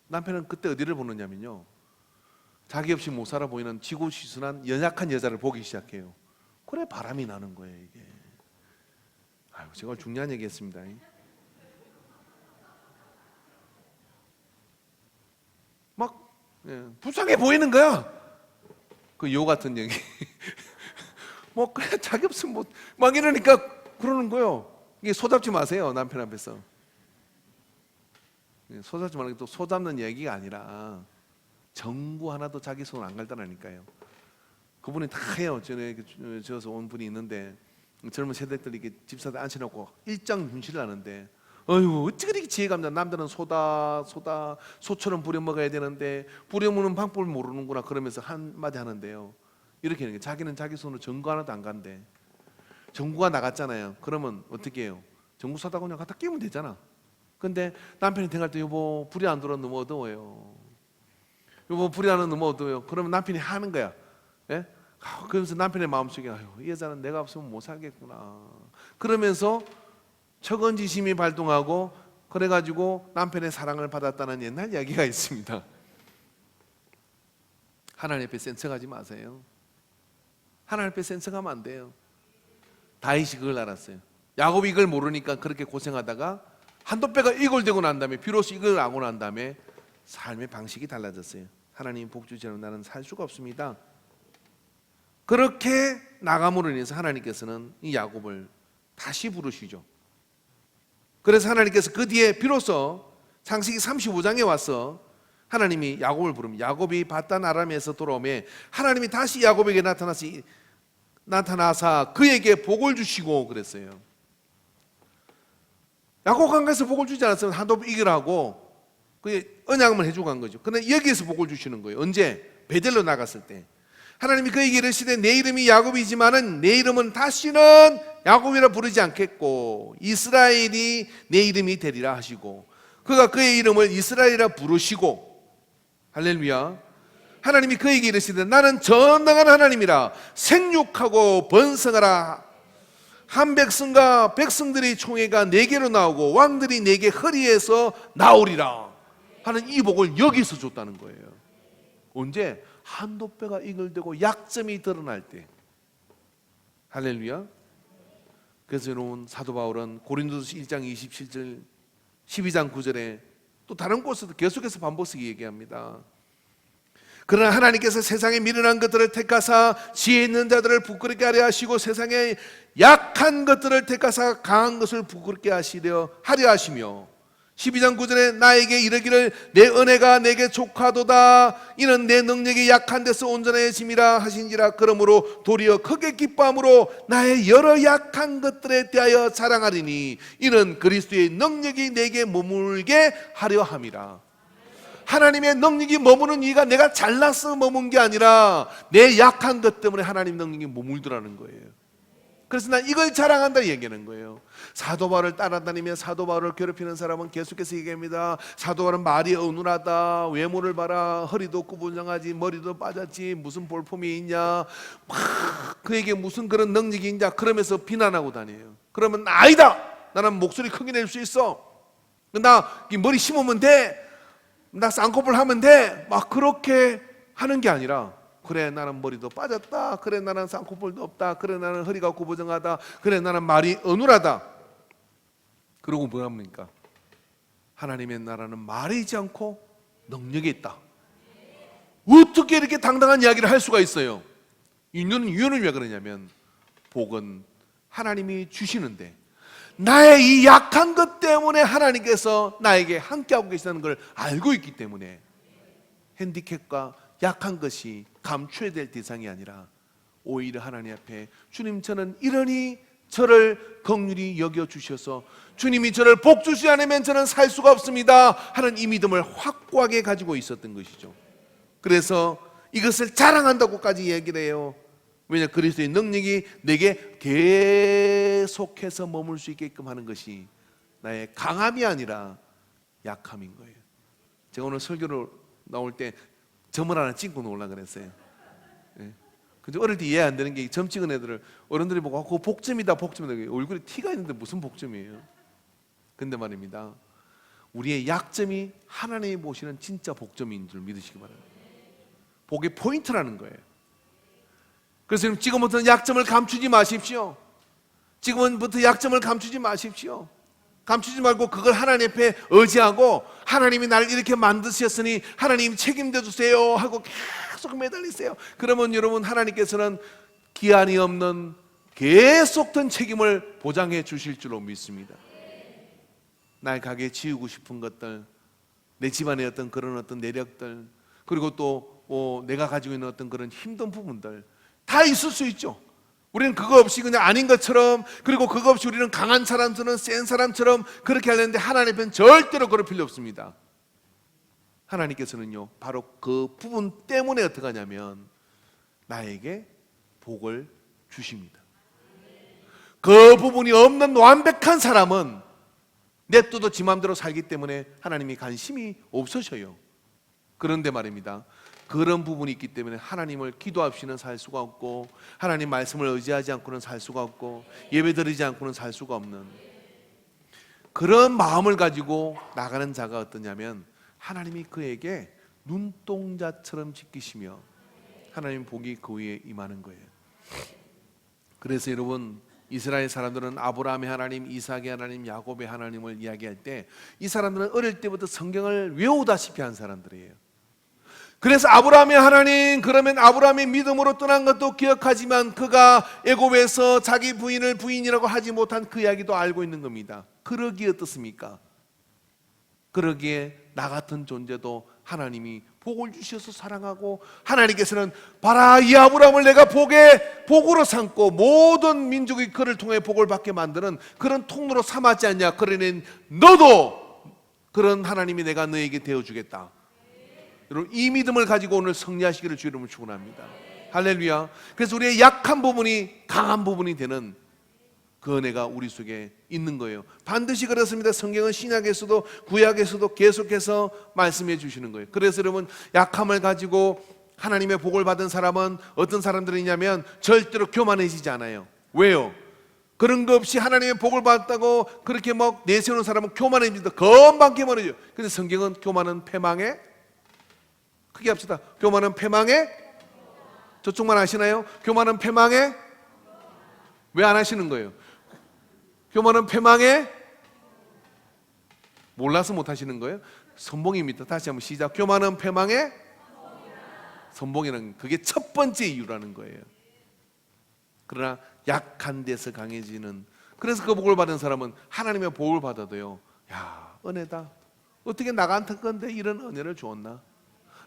남편은 그때 어디를 보느냐면요, 자기 없이 못 살아 보이는 지고지순한 연약한 여자를 보기 시작해요. 그래 바람이 나는 거예요 이게. 아유, 제가 중요한 얘기했습니다. 막 불쌍해 보이는 거야. 그 요 같은 얘기. 뭐 그래 자기 없으면 뭐 막 이러니까 그러는 거예요. 이게 소잡지 마세요 남편 앞에서. 소잡지 말고 또 소잡는 얘기가 아니라 정부 하나도 자기 손 안 갈다라니까요. 그분이 다 해요. 전에 저서 온 분이 있는데 젊은 세대들이 이렇게 집사들 앉혀놓고 일장 분실을 하는데, 어휴 어찌 그렇게 지혜가 없나. 남들은 소처럼 부려 먹어야 되는데 부려 먹는 방법을 모르는구나 그러면서 한마디 하는데요, 이렇게 하는 게 자기는 자기 손으로 전구 하나도 안 간대. 전구가 나갔잖아요. 그러면 어떻게 해요? 전구 사다 그냥 갖다 끼우면 되잖아. 근데 남편이 대갈 때 여보 불이 안 들어 너무 어두워요. 여보 불이 안 들어 너무 어두워요. 그러면 남편이 하는 거야. 예? 그러면서 남편의 마음속에 아유, 이 여자는 내가 없으면 못 살겠구나. 그러면서 처건지심이 발동하고 그래가지고 남편의 사랑을 받았다는 옛날 이야기가 있습니다. 하나님 앞에 센척하지 마세요. 하나님 앞에 센척하면 안 돼요. 다윗이 그걸 알았어요. 야곱이 이걸 모르니까 그렇게 고생하다가 한도 빼가 이골되고 난 다음에 비로소 이걸 알고 난 다음에 삶의 방식이 달라졌어요. 하나님 복 주지 않으면 나는 살 수가 없습니다. 그렇게 나감으로 인해서 하나님께서는 이 야곱을 다시 부르시죠. 그래서 하나님께서 그 뒤에 비로소 창세기 35장에 와서 하나님이 야곱을 부릅니다. 야곱이 바단 아람에서 돌아오매 하나님이 다시 야곱에게 나타나사 그에게 복을 주시고 그랬어요. 야곱 강가에서 복을 주지 않았으면 한도 이기라고 그게 언약을 해주고 간 거죠. 그런데 여기에서 복을 주시는 거예요. 언제? 베델로 나갔을 때 하나님이 그에게 이르시되 내 이름이 야곱이지만은 내 이름은 다시는 야곱이라 부르지 않겠고 이스라엘이 내 이름이 되리라 하시고, 그가 그의 이름을 이스라엘이라 부르시고, 할렐루야. 하나님이 그에게 이르시되 나는 전능한 하나님이라 생육하고 번성하라. 한 백성과 백성들의 총회가 내게로 나오고 왕들이 내게 허리에서 나오리라 하는 이 복을 여기서 줬다는 거예요. 언제? 한도 뼈가 이글되고 약점이 드러날 때. 할렐루야. 그래서 여러분 사도 바울은 고린도서 1장 27절 12장 9절에 또 다른 곳에도 계속해서 반복해서 얘기합니다. 그러나 하나님께서 세상에 미련한 것들을 택하사 지혜 있는 자들을 부끄럽게 하려 하시고 세상에 약한 것들을 택하사 강한 것을 부끄럽게 하려 하시며 12장 9절에 나에게 이르기를 내 은혜가 내게 족하도다 이는 내 능력이 약한 데서 온전해짐이라 하신지라. 그러므로 도리어 크게 기뻐함으로 나의 여러 약한 것들에 대하여 자랑하리니 이는 그리스도의 능력이 내게 머물게 하려 함이라. 하나님의 능력이 머무는 이유가 내가 잘나서 머문 게 아니라 내 약한 것 때문에 하나님 능력이 머물더라는 거예요. 그래서 난 이걸 자랑한다 얘기하는 거예요. 사도 바울을 따라다니며 사도 바울을 괴롭히는 사람은 계속해서 얘기합니다. 사도 바울은 말이 어눌하다, 외모를 봐라, 허리도 구부정하지, 머리도 빠졌지, 무슨 볼품이 있냐, 그에게 무슨 그런 능력이 있냐 그러면서 비난하고 다녀요. 그러면 아니다, 나는 목소리 크게 낼 수 있어, 나 머리 심으면 돼, 나 쌍꺼풀 하면 돼, 막 그렇게 하는 게 아니라 그래 나는 머리도 빠졌다, 그래 나는 쌍꺼풀도 없다, 그래 나는 허리가 구부정하다, 그래 나는 말이 어눌하다. 그러고 뭐합니까? 하나님의 나라는 말이지 않고 능력이 있다. 어떻게 이렇게 당당한 이야기를 할 수가 있어요? 이유는 왜 그러냐면 복은 하나님이 주시는데 나의 이 약한 것 때문에 하나님께서 나에게 함께하고 계시다는 걸 알고 있기 때문에 핸디캡과 약한 것이 감춰야 될 대상이 아니라 오히려 하나님 앞에 주님 저는 이러니 저를 긍휼히 여겨주셔서 주님이 저를 복 주시지 않으면 저는 살 수가 없습니다 하는 이 믿음을 확고하게 가지고 있었던 것이죠. 그래서 이것을 자랑한다고까지 얘기를 해요. 왜냐? 그리스도의 능력이 내게 계속해서 머물 수 있게끔 하는 것이 나의 강함이 아니라 약함인 거예요. 제가 오늘 설교를 나올 때 점을 하나 찍고 놓으려고 그랬어요. 그죠? 어릴 때 이해 안 되는 게 점 찍은 애들을 어른들이 보고 그거 복점이다, 복점이다. 얼굴에 티가 있는데 무슨 복점이에요? 근데 말입니다, 우리의 약점이 하나님이 보시는 진짜 복점인 줄 믿으시기 바랍니다. 복의 포인트라는 거예요. 그래서 지금부터 약점을 감추지 마십시오. 지금부터 약점을 감추지 마십시오. 감추지 말고 그걸 하나님 앞에 의지하고, 하나님이 나를 이렇게 만드셨으니 하나님 책임져 주세요 하고 계속 매달리세요. 그러면 여러분, 하나님께서는 기한이 없는 계속된 책임을 보장해 주실 줄로 믿습니다. 나의 가게에 지우고 싶은 것들, 내 집안의 어떤 그런 어떤 내력들, 그리고 또 내가 가지고 있는 어떤 그런 힘든 부분들 다 있을 수 있죠. 우리는 그거 없이 그냥 아닌 것처럼, 그리고 그거 없이 우리는 강한 사람처럼, 센 사람처럼 그렇게 하려는데, 하나님은 절대로 그럴 필요 없습니다. 하나님께서는요, 바로 그 부분 때문에 어떻게 하냐면 나에게 복을 주십니다. 그 부분이 없는 완벽한 사람은 냅둬도 지 마음대로 살기 때문에 하나님이 관심이 없으셔요. 그런데 말입니다, 그런 부분이 있기 때문에 하나님을 기도 없이는 살 수가 없고, 하나님 말씀을 의지하지 않고는 살 수가 없고, 예배 드리지 않고는 살 수가 없는 그런 마음을 가지고 나가는 자가 어떠냐면, 하나님이 그에게 눈동자처럼 지키시며 하나님 복이 그 위에 임하는 거예요. 그래서 여러분, 이스라엘 사람들은 아브라함의 하나님, 이삭의 하나님, 야곱의 하나님을 이야기할 때 이 사람들은 어릴 때부터 성경을 외우다시피 한 사람들이에요. 그래서 아브라함의 하나님, 그러면 아브라함이 믿음으로 떠난 것도 기억하지만 그가 애굽에서 자기 부인을 부인이라고 하지 못한 그 이야기도 알고 있는 겁니다. 그러기에 어떻습니까? 그러기에 나 같은 존재도 하나님이 복을 주셔서 사랑하고, 하나님께서는 봐라, 이 아브라함을 내가 복으로 삼고 모든 민족이 그를 통해 복을 받게 만드는 그런 통로로 삼았지 않냐. 그러니 너도 그런 하나님이 내가 너에게 되어주겠다. 여러분, 이 믿음을 가지고 오늘 승리하시기를 주 이름으로 축원합니다. 할렐루야. 그래서 우리의 약한 부분이 강한 부분이 되는 그 은혜가 우리 속에 있는 거예요. 반드시 그렇습니다. 성경은 신약에서도 구약에서도 계속해서 말씀해 주시는 거예요. 그래서 여러분, 약함을 가지고 하나님의 복을 받은 사람은 어떤 사람들이냐면 절대로 교만해지지 않아요. 왜요? 그런 거 없이 하나님의 복을 받았다고 그렇게 막 내세우는 사람은 교만해집니다. 금방 교만해져요. 근데 성경은 교만은 패망의, 크게 합시다. 교만은 패망의, 저쪽만 아시나요? 교만은 패망의, 왜 안 하시는 거예요? 교만은 패망의, 몰라서 못 하시는 거예요? 선봉입니다. 다시 한번 시작. 교만은 패망의 선봉이라는, 그게 첫 번째 이유라는 거예요. 그러나 약한 데서 강해지는, 그래서 그 복을 받은 사람은 하나님의 복을 받아도요, 야, 은혜다. 어떻게 나 같은 건데 이런 은혜를 주었나?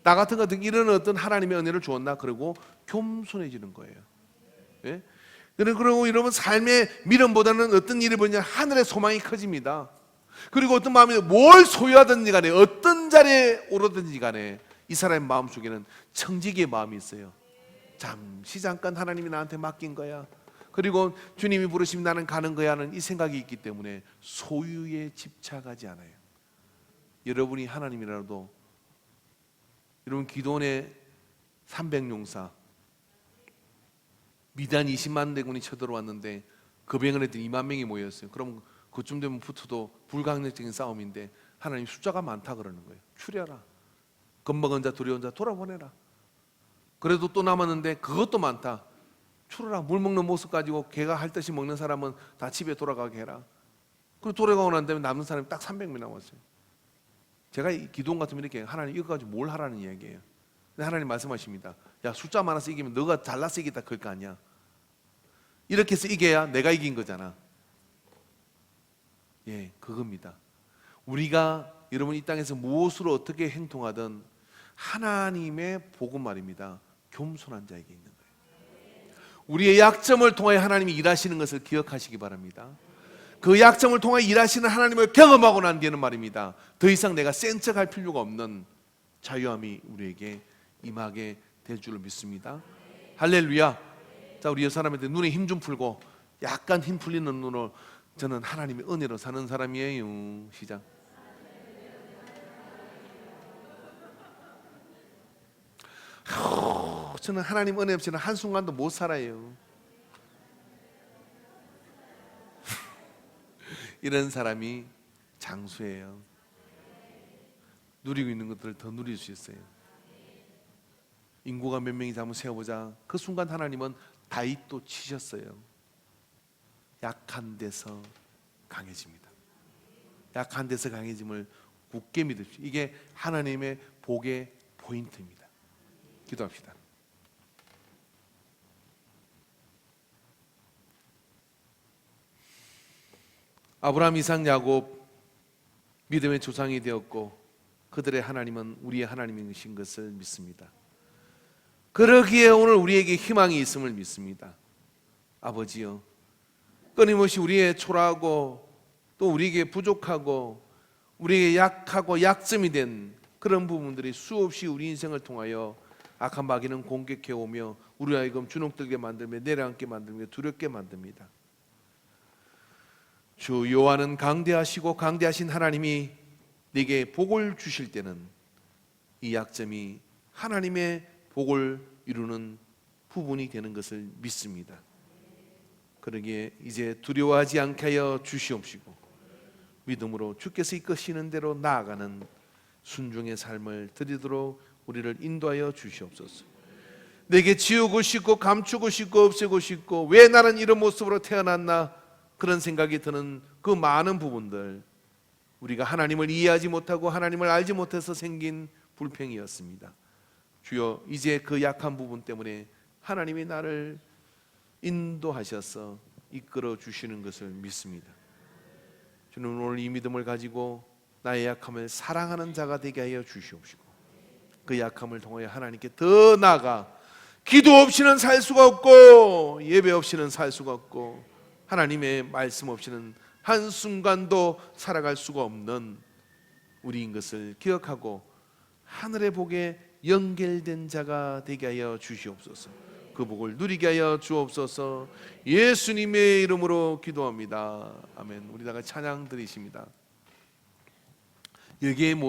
나 같은 거 이런 어떤 하나님의 은혜를 주었나? 그리고 겸손해지는 거예요. 예? 그리고 여러분, 삶의 미련보다는 어떤 일이 보냐, 하늘의 소망이 커집니다. 그리고 어떤 마음이 뭘 소유하든지 간에, 어떤 자리에 오르든지 간에 이 사람의 마음속에는 청지기의 마음이 있어요. 잠깐 하나님이 나한테 맡긴 거야, 그리고 주님이 부르시면 나는 가는 거야 하는 이 생각이 있기 때문에 소유에 집착하지 않아요. 여러분이 하나님이라도, 여러분 기도원의 300용사, 미디안 20만 대군이 쳐들어왔는데 거병을 했더니 2만 명이 모였어요. 그럼 그쯤 되면 붙어도 불가항력적인 싸움인데 하나님 숫자가 많다 그러는 거예요. 추려라. 겁먹은 자 두려운 자 돌아보내라. 그래도 또 남았는데 그것도 많다. 추려라. 물 먹는 모습 가지고 개가 할 듯이 먹는 사람은 다 집에 돌아가게 해라. 그리고 돌아가고 난 다음에 남는 사람이 딱 300명 남았어요. 제가 이 기도원 같으면 이렇게, 하나님 이거 가지고 뭘 하라는 얘기예요. 근데 하나님 말씀하십니다. 야, 숫자 많아서 이기면 너가 잘나서 이기다 그럴 거 아니야. 이렇게 해서 이겨야 내가 이긴 거잖아. 예, 그겁니다. 우리가 여러분 이 땅에서 무엇으로 어떻게 행동하든 하나님의 복은 말입니다, 겸손한 자에게 있는 거예요. 우리의 약점을 통해 하나님이 일하시는 것을 기억하시기 바랍니다. 그 약점을 통해 일하시는 하나님을 경험하고 난 뒤에는 말입니다, 더 이상 내가 센 척할 필요가 없는 자유함이 우리에게 임하게 될 줄로 믿습니다. 할렐루야. 자, 우리 여사람한테 눈에 힘 좀 풀고, 약간 힘 풀리는 눈으로, 저는 하나님의 은혜로 사는 사람이에요. 시작. 저는 하나님 은혜 없이는 한순간도 못 살아요. 이런 사람이 장수예요. 누리고 있는 것들을 더 누릴 수 있어요. 인구가 몇 명인지 한번 세어보자. 그 순간 하나님은 다윗도 치셨어요. 약한 데서 강해집니다. 약한 데서 강해짐을 굳게 믿으십시오. 이게 하나님의 복의 포인트입니다. 기도합시다. 아브라함, 이삭, 야곱 믿음의 조상이 되었고 그들의 하나님은 우리의 하나님이신 것을 믿습니다. 그러기에 오늘 우리에게 희망이 있음을 믿습니다. 아버지요, 끊임없이 우리의 초라하고 또 우리에게 부족하고 우리에게 약하고 약점이 된 그런 부분들이 수없이 우리 인생을 통하여 악한 마귀는 공격해 오며 우리 하여금 주눅들게 만들며 내려앉게 만들며 두렵게 만듭니다. 주 여호와는 강대하시고 강대하신 하나님이 내게 복을 주실 때는 이 약점이 하나님의 복을 이루는 부분이 되는 것을 믿습니다. 그러기에 이제 두려워하지 않게 하여 주시옵시고 믿음으로 주께서 이끄시는 대로 나아가는 순종의 삶을 드리도록 우리를 인도하여 주시옵소서. 내게 지우고 싶고 감추고 싶고 없애고 싶고 왜 나는 이런 모습으로 태어났나 그런 생각이 드는 그 많은 부분들, 우리가 하나님을 이해하지 못하고 하나님을 알지 못해서 생긴 불평이었습니다. 주여, 이제 그 약한 부분 때문에 하나님이 나를 인도하셔서 이끌어 주시는 것을 믿습니다. 주는 오늘 이 믿음을 가지고 나의 약함을 사랑하는 자가 되게 하여 주시옵시고 그 약함을 통하여 하나님께 더 나아가 기도 없이는 살 수가 없고 예배 없이는 살 수가 없고 하나님의 말씀 없이는 한순간도 살아갈 수가 없는 우리인 것을 기억하고 하늘의 복에 연결된 자가 되게 하여 주시옵소서. 그 복을 누리게 하여 주옵소서. 예수님의 이름으로 기도합니다. 아멘. 우리 다 같이 찬양 드리십니다. 여기에